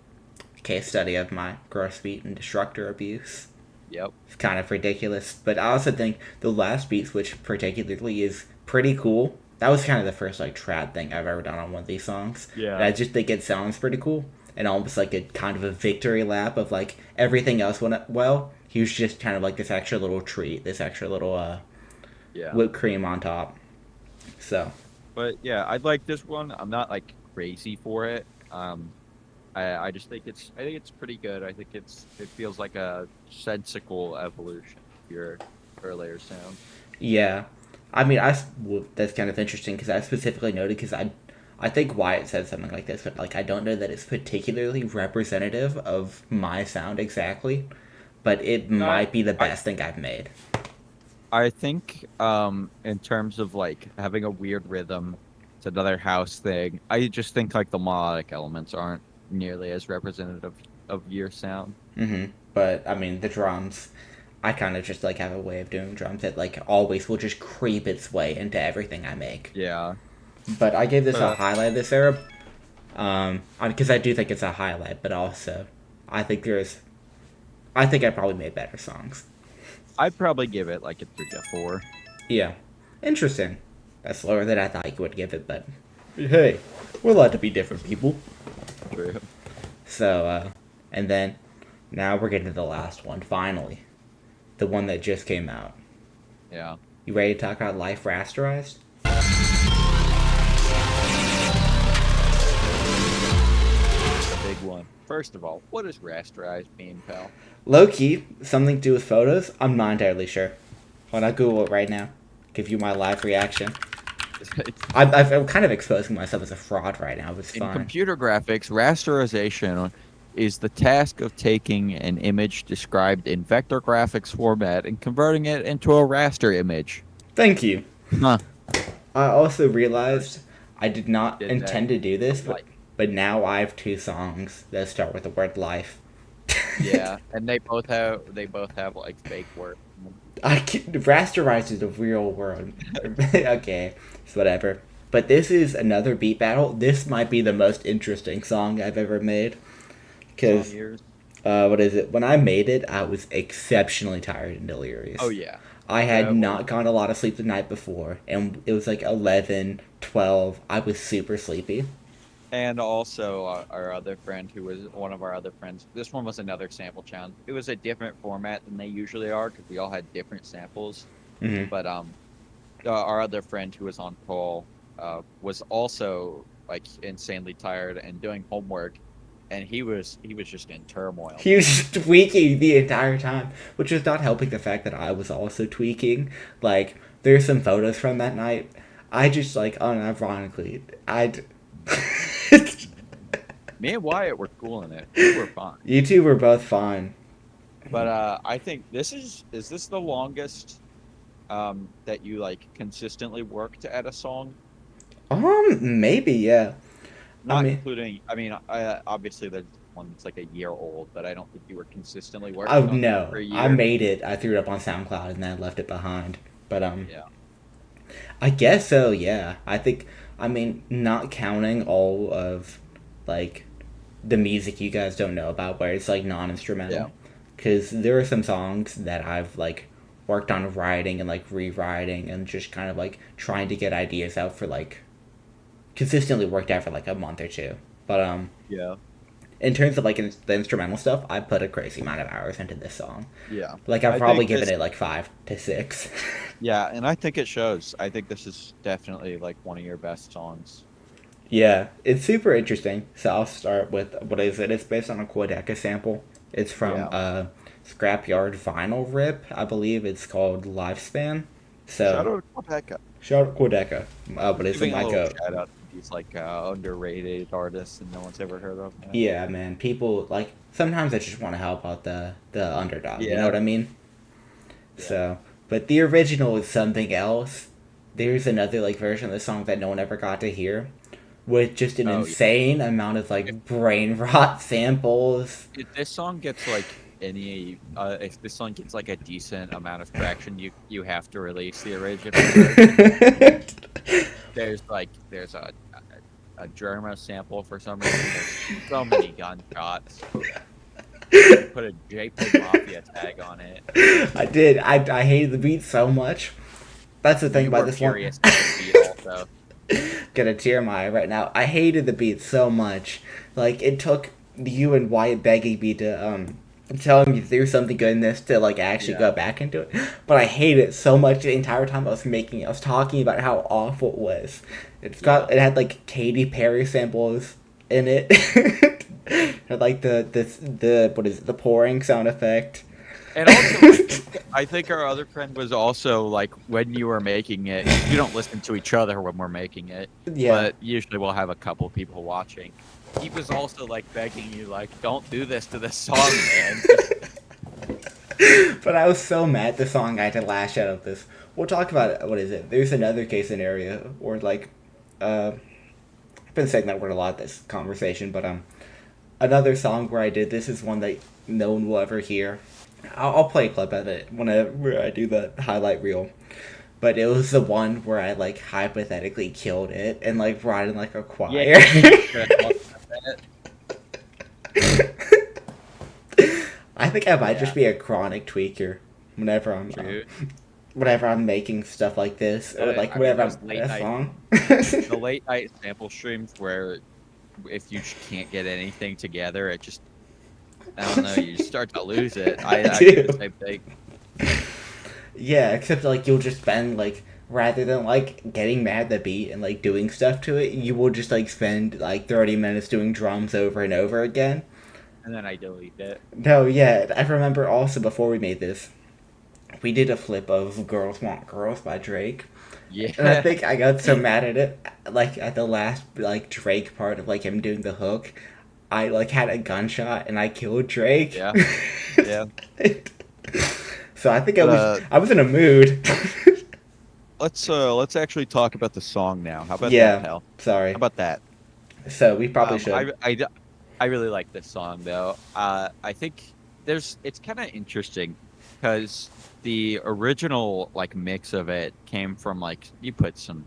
case study of my gross beat and destructor abuse. Yep. It's kind of ridiculous, but I also think the last beat switch particularly is pretty cool. That was kind of the first like trad thing I've ever done on one of these songs. And Yeah. I just think it sounds pretty cool. And almost like a kind of a victory lap of like everything else went well. He was just kind of like this extra little treat, this extra little Yeah. whipped cream on top. So But yeah, I like this one. I'm not like crazy for it. I just think it's pretty good. I think it feels like a sensical evolution of your earlier sound. yeah, I mean, well, that's kind of interesting because I specifically noted because I think Wyatt said something like this, but like I don't know that it's particularly representative of my sound exactly, but it I might be the I best thing I've made. I think in terms of like having a weird rhythm, it's another house thing. I just think like the melodic elements aren't nearly as representative of your sound. But I mean, the drums, I kind of just like have a way of doing drums that like always will just creep its way into everything I make. Yeah. But I gave this a But highlight this era, because I do think it's a highlight, but also I think there's, I think I probably made better songs. I'd probably give it like a 3 to 4. Yeah. Interesting. That's lower than I thought you would give it, but hey, we're allowed to be different people. True. So, and then now we're getting to the last one, finally. The one that just came out. Yeah. You ready to talk about Life Rasterized? The big one. First of all, what does rasterized mean, pal? Low key, something to do with photos? I'm not entirely sure. Hold on, Google it right now. Give you my live reaction. I'm kind of exposing myself as a fraud right now, but it's In fine. computer graphics, rasterization is the task of taking an image described in vector graphics format and converting it into a raster image. Thank you. Huh. I also realized I did not Did that intend to do this, like but now I have two songs that start with the word life. yeah, and they both have like fake words. Rasterized is a real word. Okay, it's whatever. But this is another beat battle. This might be the most interesting song I've ever made. Song Because, years. what is it? When I made it, I was exceptionally tired and delirious. Oh yeah. I had That was not gotten a lot of sleep the night before, and it was like 11, 12. I was super sleepy. And also our other friend who was one of our other friends. This one was another sample challenge. It was a different format than they usually are because we all had different samples. Hmm. But our other friend who was on call was also like insanely tired and doing homework, and he was just in turmoil, He man. was tweaking the entire time, which was not helping the fact that I was also tweaking. Like, there's some photos from that night. I just, like, unironically, I'd. Me and Wyatt were cool in it. We were fine. You two were both fine. But I think is this the longest that you like consistently worked at a song? Maybe, yeah. I Not mean, including, I mean, obviously there's one that's like a year old, but I don't think you were consistently oh working on that for no. a I year. made it. I threw it up on SoundCloud and then left it behind. But, Yeah. I guess so, yeah. I think, I mean, not counting all of, like, the music you guys don't know about where it's, like, non Yeah. instrumental. Because there are some songs that I've, like, worked on writing and, like, rewriting and just kind of, like, trying to get ideas out for, like, consistently worked out for, like, a month or two. But, Yeah. in terms of, like, the instrumental stuff, I put a crazy amount of hours into this song. Yeah. Like, I've I probably think given this, it, like, 5 to 6. yeah, and I think it shows. I think this is definitely like one of your best songs. Yeah, it's super interesting. So I'll start with what is it? It's based on a Quedeca sample. It's from Yeah. Scrapyard Vinyl Rip, I believe. It's called Lifespan. Shout So out to Rebecca. shout out Quedeca. But Just it's in giving a my little goat. shout out to these like underrated artists and no one's ever heard of. Man. Yeah, man. People like sometimes I just want to help out the underdog. You know Yeah. what I mean? Yeah. So, but the original is something else. There's another like version of the song that no one ever got to hear, with just an Oh yeah. insane amount of like brain rot samples. If this song gets like any if this song gets like a decent amount of traction, you have to release the original version. There's a Germa sample for some reason. There's so many gunshots. You put a JPEG Mafia tag on it. I did. I hated the beat so much. That's the thing You about were this one. furious at the beat also. Get a tear in my eye right now. I hated the beat so much. Like it took you and Wyatt begging me to telling me to do something good in this to like actually Yeah. go back into it. But I hate it so much the entire time I was making it. I was talking about how awful it was. It had like Katy Perry samples in it. It had like the what is it, the pouring sound effect. And also, I think our other friend was also like when you were making it. You don't listen to each other when we're making it, Yeah. but usually we'll have a couple people watching. He was also like begging you, like, "Don't do this to this song, man." But I was so mad at the song I had to lash out of this. We'll talk about it. What is it? There's another case scenario where like I've been saying that word a lot this conversation, but another song where I did this is one that no one will ever hear. I'll play a clip of it whenever I do the highlight reel. But it was the one where I like hypothetically killed it and like brought in like a choir. I think I might just be a chronic tweaker whenever I'm True. whenever I'm making stuff like this or like I mean, whenever those I'm late a night- song. The late night sample streams where if you can't get anything together, it just I don't know, you start to lose it. I do the same thing. Yeah, except like you'll just spend like rather than like getting mad at the beat and like doing stuff to it, you will just like spend like 30 minutes doing drums over and over again. And then I delete it. No, yeah, I remember also before we made this, we did a flip of Girls Want Girls by Drake. And I Yeah. think I got so mad at it, like at the last like Drake part of like him doing the hook, I like had a gunshot and I killed Drake. Yeah. Yeah. So I think But, I was in a mood. let's actually talk about the song now. How about Yeah, that, Hal? sorry. How about that? So we probably should. I really like this song though. I think it's kind of interesting because the original like mix of it came from like you put some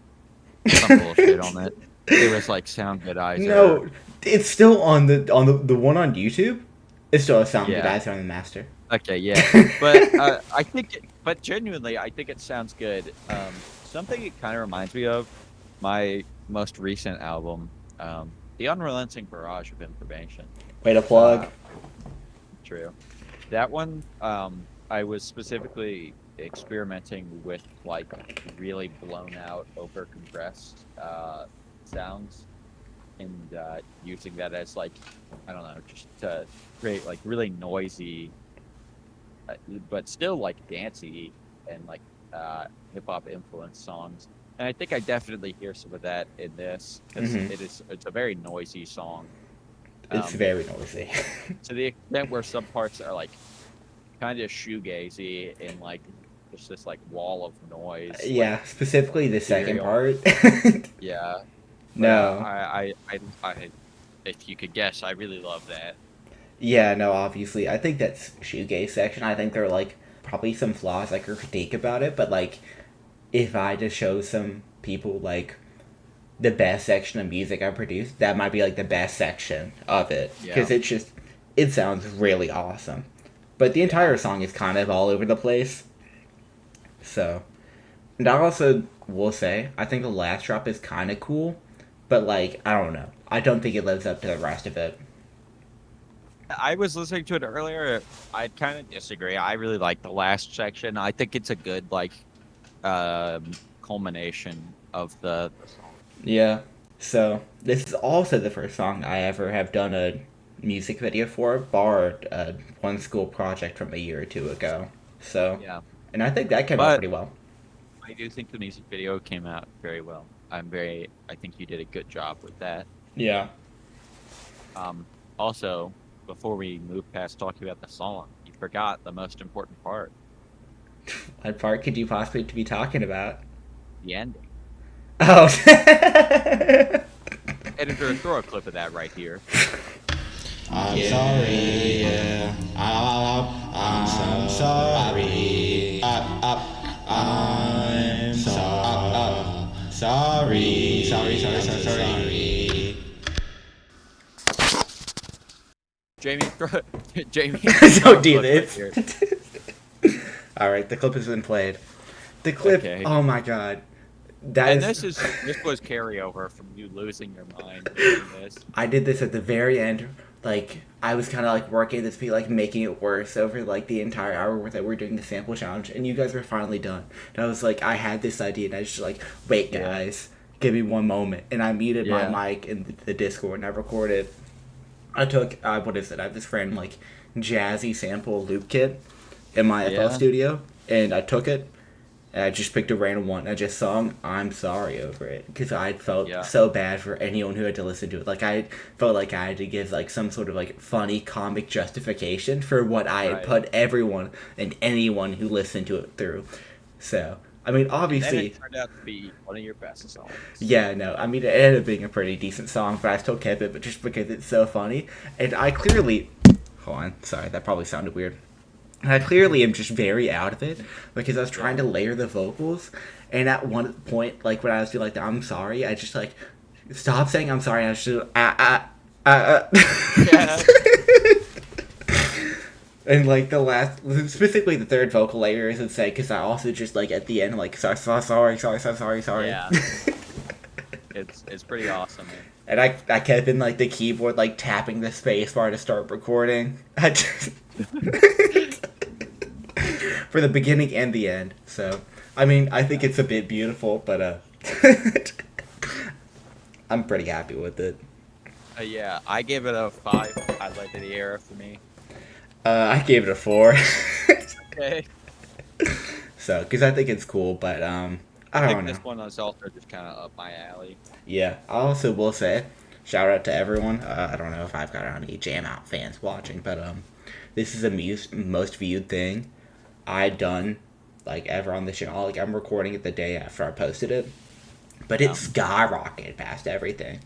bullshit on it. There was like sound goodizer. No, it's still on the one on YouTube. It's still a sound Yeah. that on the master. Okay, yeah, but but genuinely, I think it sounds good. Something it kind of reminds me of my most recent album, The Unrelenting Barrage of Information. Way to plug. True. That one, I was specifically experimenting with like really blown out, over compressed sounds, and using that as like I don't know, just to create like really noisy, but still like dancey and like hip hop influenced songs. And I think I definitely hear some of that in this because it's a very noisy song. It's very noisy. To the extent where some parts are like kind of shoegazy and like just this like wall of noise. Yeah, like, specifically the second part. yeah. No. I, if you could guess, I really love that. Yeah, no, obviously. I think that's shoegaze section. I think there are like probably some flaws I could critique about it, but like if I just show some people like the best section of music I produced, that might be like the best section of it because it sounds really awesome. But the entire song is kind of all over the place. So, and I also will say I think the last drop is kind of cool, but like I don't know. I don't think it lives up to the rest of it. I was listening to it earlier. I kind of disagree. I really like the last section. I think it's a good like culmination of the song. Yeah. So this is also the first song I ever have done a music video for, bar one school project from a year or two ago. So Yeah, and I think that came out but pretty well. I do think the music video came out very well. I think you did a good job with that. Yeah. Also, before we move past talking about the song, you forgot the most important part, What part could you possibly be talking about? the ending. Oh. Editor, throw a clip of that right here. I'm sorry, yeah. I'm sorry. I'm sorry. Sorry. Jamie, Jamie. Don't do look this. here. All right, the clip has been played. The clip. Okay. Oh my god. That And is. this was carryover from you losing your mind doing this. I did this at the very end. Like, I was kind of like working this beat, like making it worse over like the entire hour that we're doing the sample challenge, and you guys were finally done. And I was like, I had this idea, and I was just like, wait, Yeah. guys, give me one moment. And I muted Yeah. my mic in the Discord, and I recorded. I took what is it? I have this friend like jazzy sample loop kit in my FL Yeah. Studio, and I took it. And I just picked a random one. I just sung "I'm Sorry" over it because I felt Yeah. so bad for anyone who had to listen to it. Like I felt like I had to give like some sort of like funny comic justification for what I had Right. put everyone and anyone who listened to it through. So I mean, And obviously, it turned out to be one of your best songs. yeah, no, I mean it ended up being a pretty decent song, but I still kept it, but just because it's so funny, and I clearly, hold on, sorry, that probably sounded weird. And I clearly am just very out of it because I was trying to layer the vocals, and at one point, like when I was doing like the "I'm sorry," I just like stop saying "I'm sorry," and I was just Yeah. and like the last, specifically the third vocal layer is insane because I also just like at the end like sorry. Yeah. It's pretty awesome. Man. And I kept in like the keyboard like tapping the space bar to start recording. I just for the beginning and the end. So I mean I think it's a bit beautiful, but I'm pretty happy with it. Yeah, I gave it a 5. Highlight of the era for me. I gave it a 4. Okay. So because I think it's cool, but I I don't think know. this one is also just kind of up my alley. Yeah, I also will say, shout out to everyone. I don't know if I've got any jamOUT fans watching, but this is the most viewed thing I've done like ever on the channel. Like I'm recording it the day after I posted it, but it skyrocketed past everything.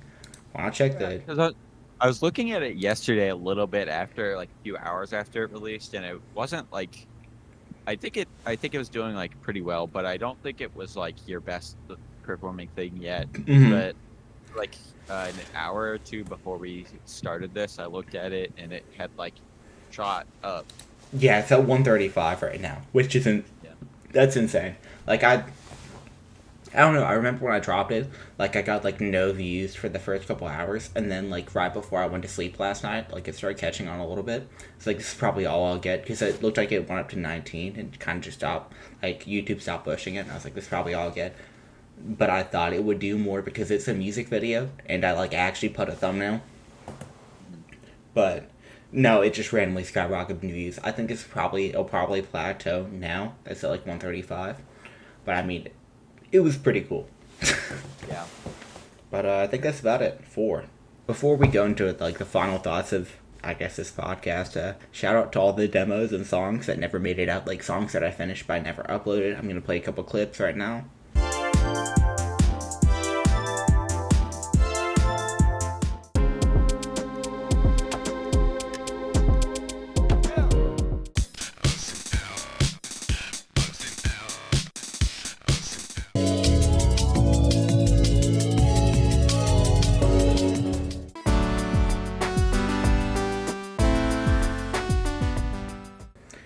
Why not check the? Because I was looking at it yesterday a little bit after, like a few hours after it released, and it wasn't like. I think it was doing like pretty well, but I don't think it was like your best performing thing yet. Mhm. But like an hour or two before we started this, I looked at it and it had like shot up. Yeah, it's at 135 right now, which isn't. Yeah. That's insane. Like I don't know. I remember when I dropped it, like I got like no views for the first couple hours, and then like right before I went to sleep last night, like it started catching on a little bit. It's like this is probably all I'll get because it looked like it went up to 19 and kind of just stopped. Like YouTube stopped pushing it, and I was like, this is probably all I'll get. But I thought it would do more because it's a music video, and I like actually put a thumbnail. But no, it just randomly skyrocketed in views. I think it'll probably plateau now. It's at like 135, but I mean. It was pretty cool. Yeah. But I think that's about it. 4. Before we go into like the final thoughts of, I guess, this podcast, shout out to all the demos and songs that never made it out, like songs that I finished but I never uploaded. I'm going to play a couple clips right now.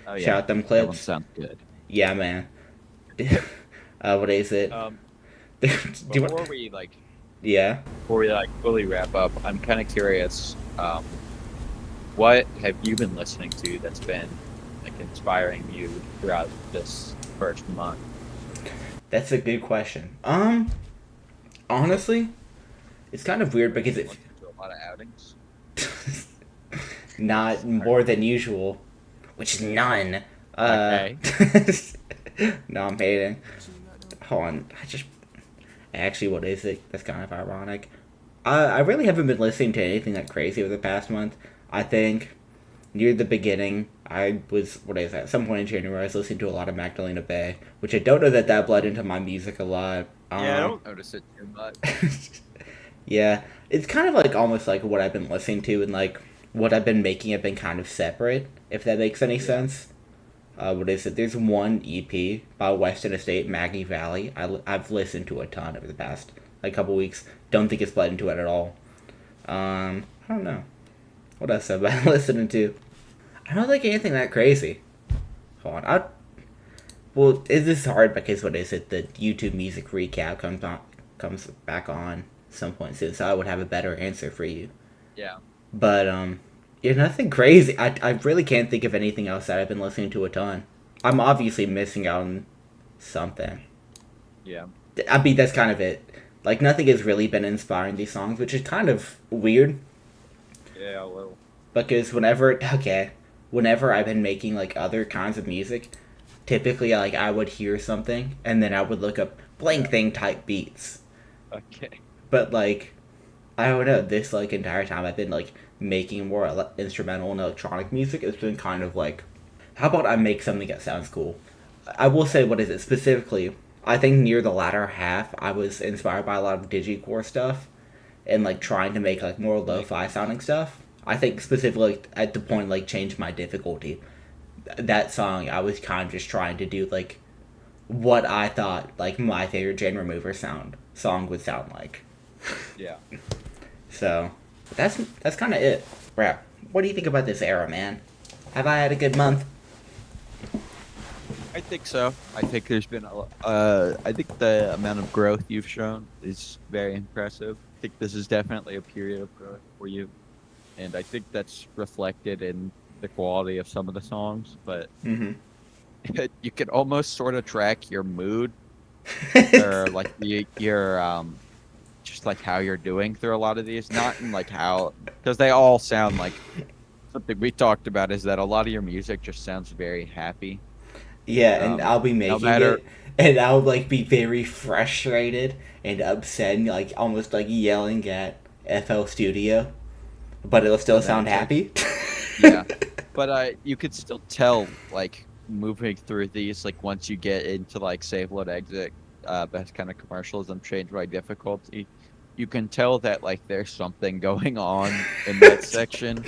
Oh yeah. Shout out them That one clips. sounds good. Yeah, man. What is it? Do you Before want... we like Yeah? fully wrap up, I'm kind of curious. What have you been listening to that's been like inspiring you throughout this first month? That's a good question. Honestly, it's kind of weird because Listening to a lot of outings. not more than usual, which is none. Okay. No, I'm hating. Hold on, actually, what is it? That's kind of ironic. I really haven't been listening to anything that crazy over the past month. I think near the beginning, at some point in January, I was listening to a lot of Magdalena Bay, which I don't know that bled into my music a lot. Yeah, I don't notice it too much. Yeah, it's kind of like almost like what I've been listening to and like what I've been making have been kind of separate, if that makes any sense. What is it? There's one EP by Weston Estate, Maggie Valley. I've listened to a ton over the past like couple weeks. Don't think it's bled into it at all. I don't know. What else have I been listening to? I don't think anything that crazy. Hold on. Well, this is hard because what is it? The YouTube music recap comes back on some point soon, so I would have a better answer for you. Yeah. But yeah, nothing crazy. I really can't think of anything else that I've been listening to a ton. I'm obviously missing out on something. Yeah. I mean, that's kind of it. Like, nothing has really been inspiring these songs, which is kind of weird. Yeah, well. Because whenever I've been making, like, other kinds of music, typically, like, I would hear something, and then I would look up blank thing type beats. Okay. But, like, I don't know, this, like, entire time I've been, like, making more instrumental and electronic music, it's been kind of like, how about I make something that sounds cool? I will say, what is it, specifically, I think near the latter half, I was inspired by a lot of digicore stuff, and, like, trying to make, like, more lo-fi sounding stuff. I think specifically at the point, like, change my difficulty. That song, I was kind of just trying to do, like, what I thought, like, my favorite genre mover song would sound like. Yeah. So, that's kind of it. Bro, what do you think about this era, man? Have I had a good month? I think so. I think there's been I think the amount of growth you've shown is very impressive. I think this is definitely a period of growth for you, and I think that's reflected in the quality of some of the songs. But Mm-hmm. you can almost sort of track your mood or like your just like how you're doing through a lot of these. Not in like how, because they all sound like something we talked about is that a lot of your music just sounds very happy. Yeah, and I'll be No making matter it, and I'll, like, be very frustrated and upset and, like, almost, like, yelling at FL Studio, but it'll still and then sound it's like, happy. yeah, but you could still tell like moving through these like once you get into like save load exit, best kind of commercialism, change by difficulty, you can tell that like there's something going on in that section.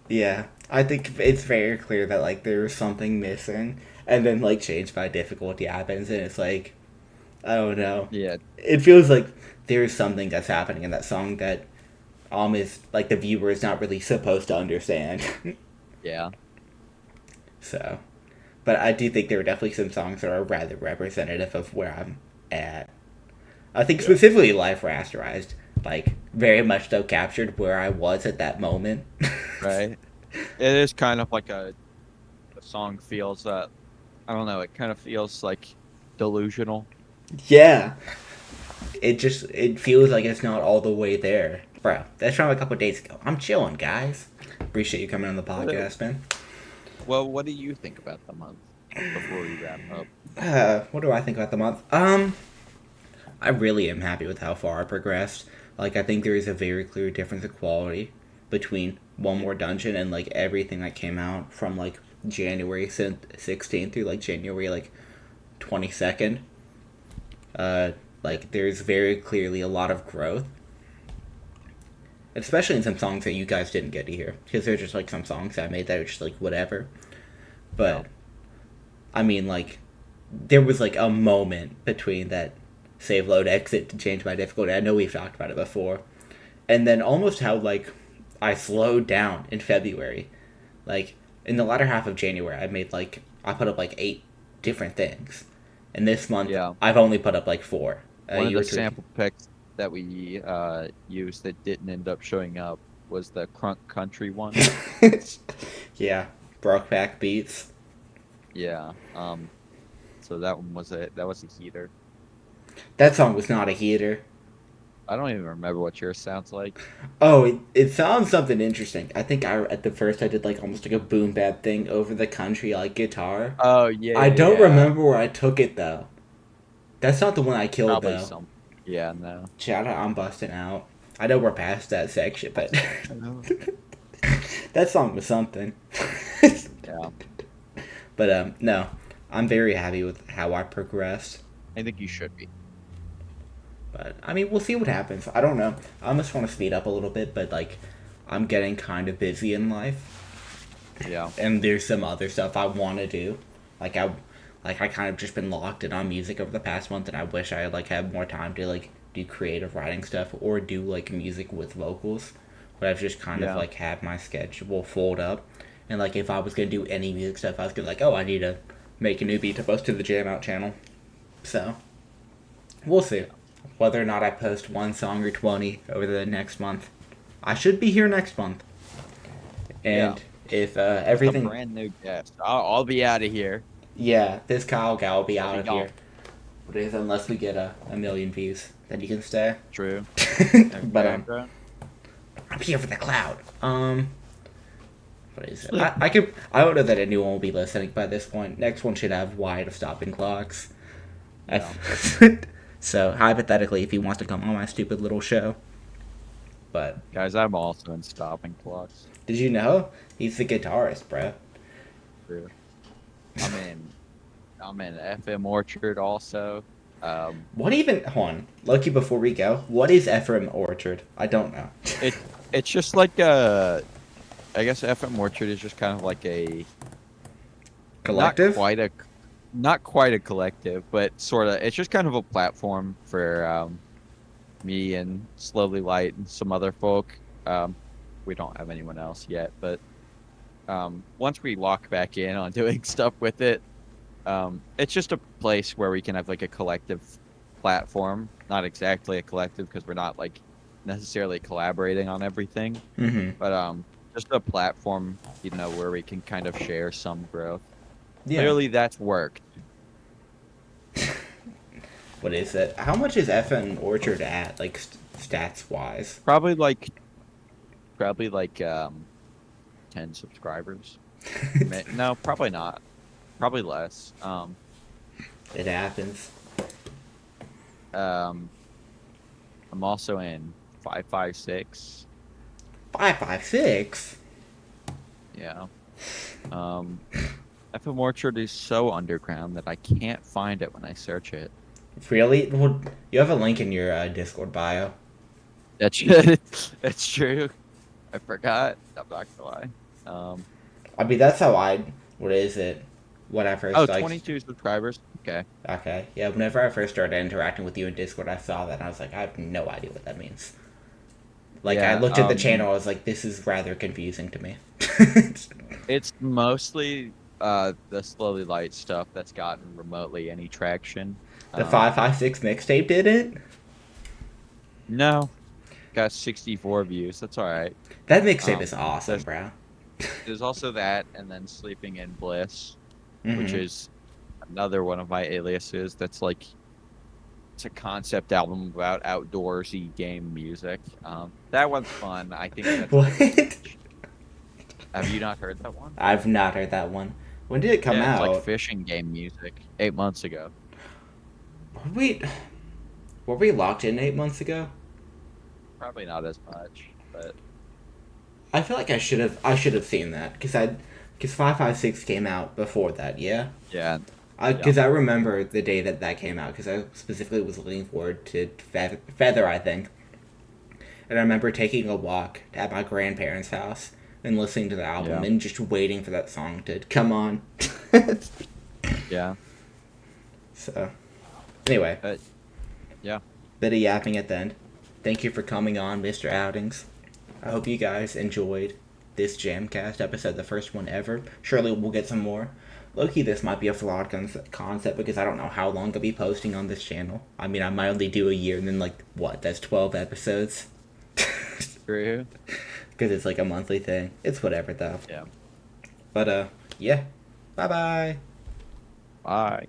Yeah, I think it's very clear that, like, there's something missing, and then, like, change by difficulty happens, and it's like, I don't know. Yeah, It feels like there's something that's happening in that song that is, like, the viewer is not really supposed to understand. yeah, So, but I do think there are definitely some songs that are rather representative of where I'm at. I think specifically Life Rasterized, like, very much so captured where I was at that moment. right. It is kind of like a song feels I don't know, it kind of feels like delusional. Yeah. It feels like it's not all the way there. Bro, that's from a couple days ago. I'm chilling, guys. Appreciate you coming on the podcast, man. Well, what do you think about the month before we wrap up? What do I think about the month? I really am happy with how far I progressed. Like, I think there is a very clear difference in quality between One More Dungeon and, like, everything that came out from, like, January 16th through, like, January, like, 22nd. Like, there's very clearly a lot of growth. Especially in some songs that you guys didn't get to hear. Because there's just, like, some songs I made that are just, like, whatever. But, I mean, like, there was, like, a moment between that save load exit to change my difficulty. I know we've talked about it before. And then almost how, like, I slowed down in February. Like, in the latter half of January, I put up, like, 8 different things. And this month, Yeah. I've only put up, like, 4. One of the sample picks that we used that didn't end up showing up was the Crunk Country one. Yeah, Brokeback Beats. Yeah. So that one was that was a heater. That song was not a heater. I don't even remember what yours sounds like. Oh, it sounds something interesting. I think at the first I did, like, almost like a boom bap thing over the country, like, guitar. Oh yeah. I don't remember where I took it though. That's not the one I killed Probably though. some. Yeah, no. Shout out, I'm busting out. I know we're past that section, but that song was something. Yeah. But no, I'm very happy with how I progressed. I think you should be. But I mean, we'll see what happens. I don't know. I almost want to speed up a little bit, but, like, I'm getting kind of busy in life, Yeah. and there's some other stuff I want to do. I kind of just been locked in on music over the past month, and I wish I had, like, had more time to, like, do creative writing stuff or do like music with vocals. But I've just kind of like had my schedule fold up, and like if I was gonna do any music stuff, I was gonna like, oh, I need to make a new beat to post to the jamOUT channel. So we'll see whether or not I post one song or 20 over the next month. I should be here next month, and if everything, a brand new guest, I'll be out of here. yeah, this Kyle guy will be I'll out be of gone. here. But if, unless we get a million views, then you can stay. True. But Okay. I'm here for the cloud. What is it? I don't know that anyone will be listening by this point. Next one should have wide of stopping clocks. Yeah. So hypothetically, if he wants to come on my stupid little show. But Guys, I'm also in stopping clocks. did you know he's the guitarist, bro? True. I'm in FM Orchard also. What even? Hold on, Loki. Before we go, what is FM Orchard? I don't know. It's just like I guess FM Orchard is just kind of like a Collective. not quite a collective, but sort of. It's just kind of a platform for me and Slowly Light and some other folk. We don't have anyone else yet, but once we lock back in on doing stuff with it, it's just a place where we can have like a collective platform. Not exactly a collective because we're not like necessarily collaborating on everything, but just a platform, where we can kind of share some growth. Yeah. Clearly, that's worked. What is it? How much is FM Orchard at, like stats wise? Probably like 10 subscribers. No, probably not. Probably less. It happens. I'm also in 556. 556. Yeah. FM Orchard is so underground that I can't find it when I search it. Really? Well, you have a link in your Discord bio. That's true. I forgot. I'm not gonna lie. I mean, that's how I. What is it? When I first 22 subscribers. Okay. Okay. Yeah. Whenever I first started interacting with you in Discord, I saw that and I was like, I have no idea what that means. Like, Yeah, I looked at the channel, I was like, this is rather confusing to me. It's mostly the Slowly Light stuff that's gotten remotely any traction. The 556 mixtape did it? No. Got 64 views. That's all right. That mixtape is awesome, bro. There's also that, and then Sleeping in Bliss, which Mhm. is another one of my aliases. That's like, it's a concept album about outdoorsy game music. That one's fun. I think that's What? Have you not heard that one? I've not heard that one. When did it come Yeah, out? it's like fishing game music. 8 months ago. Were we locked in 8 months ago? Probably not as much, but I feel like I should have seen that because 556 came out before that. Yeah. yeah. Because I remember the day that came out because I specifically was looking forward to Feather, I think. And I remember taking a walk at my grandparents' house and listening to the album and just waiting for that song to come on. Yeah. So, anyway. Yeah. Bit of yapping at the end. Thank you for coming on, Mr. Outings. I hope you guys enjoyed this jamCAST episode, the first one ever. Surely we'll get some more. Low-key, this might be a flawed concept because I don't know how long I'll be posting on this channel. I mean, I might only do a year and then, like, what? That's 12 episodes? True. Because it's like a monthly thing. It's whatever, though. Yeah. But, yeah. Bye-bye. Bye.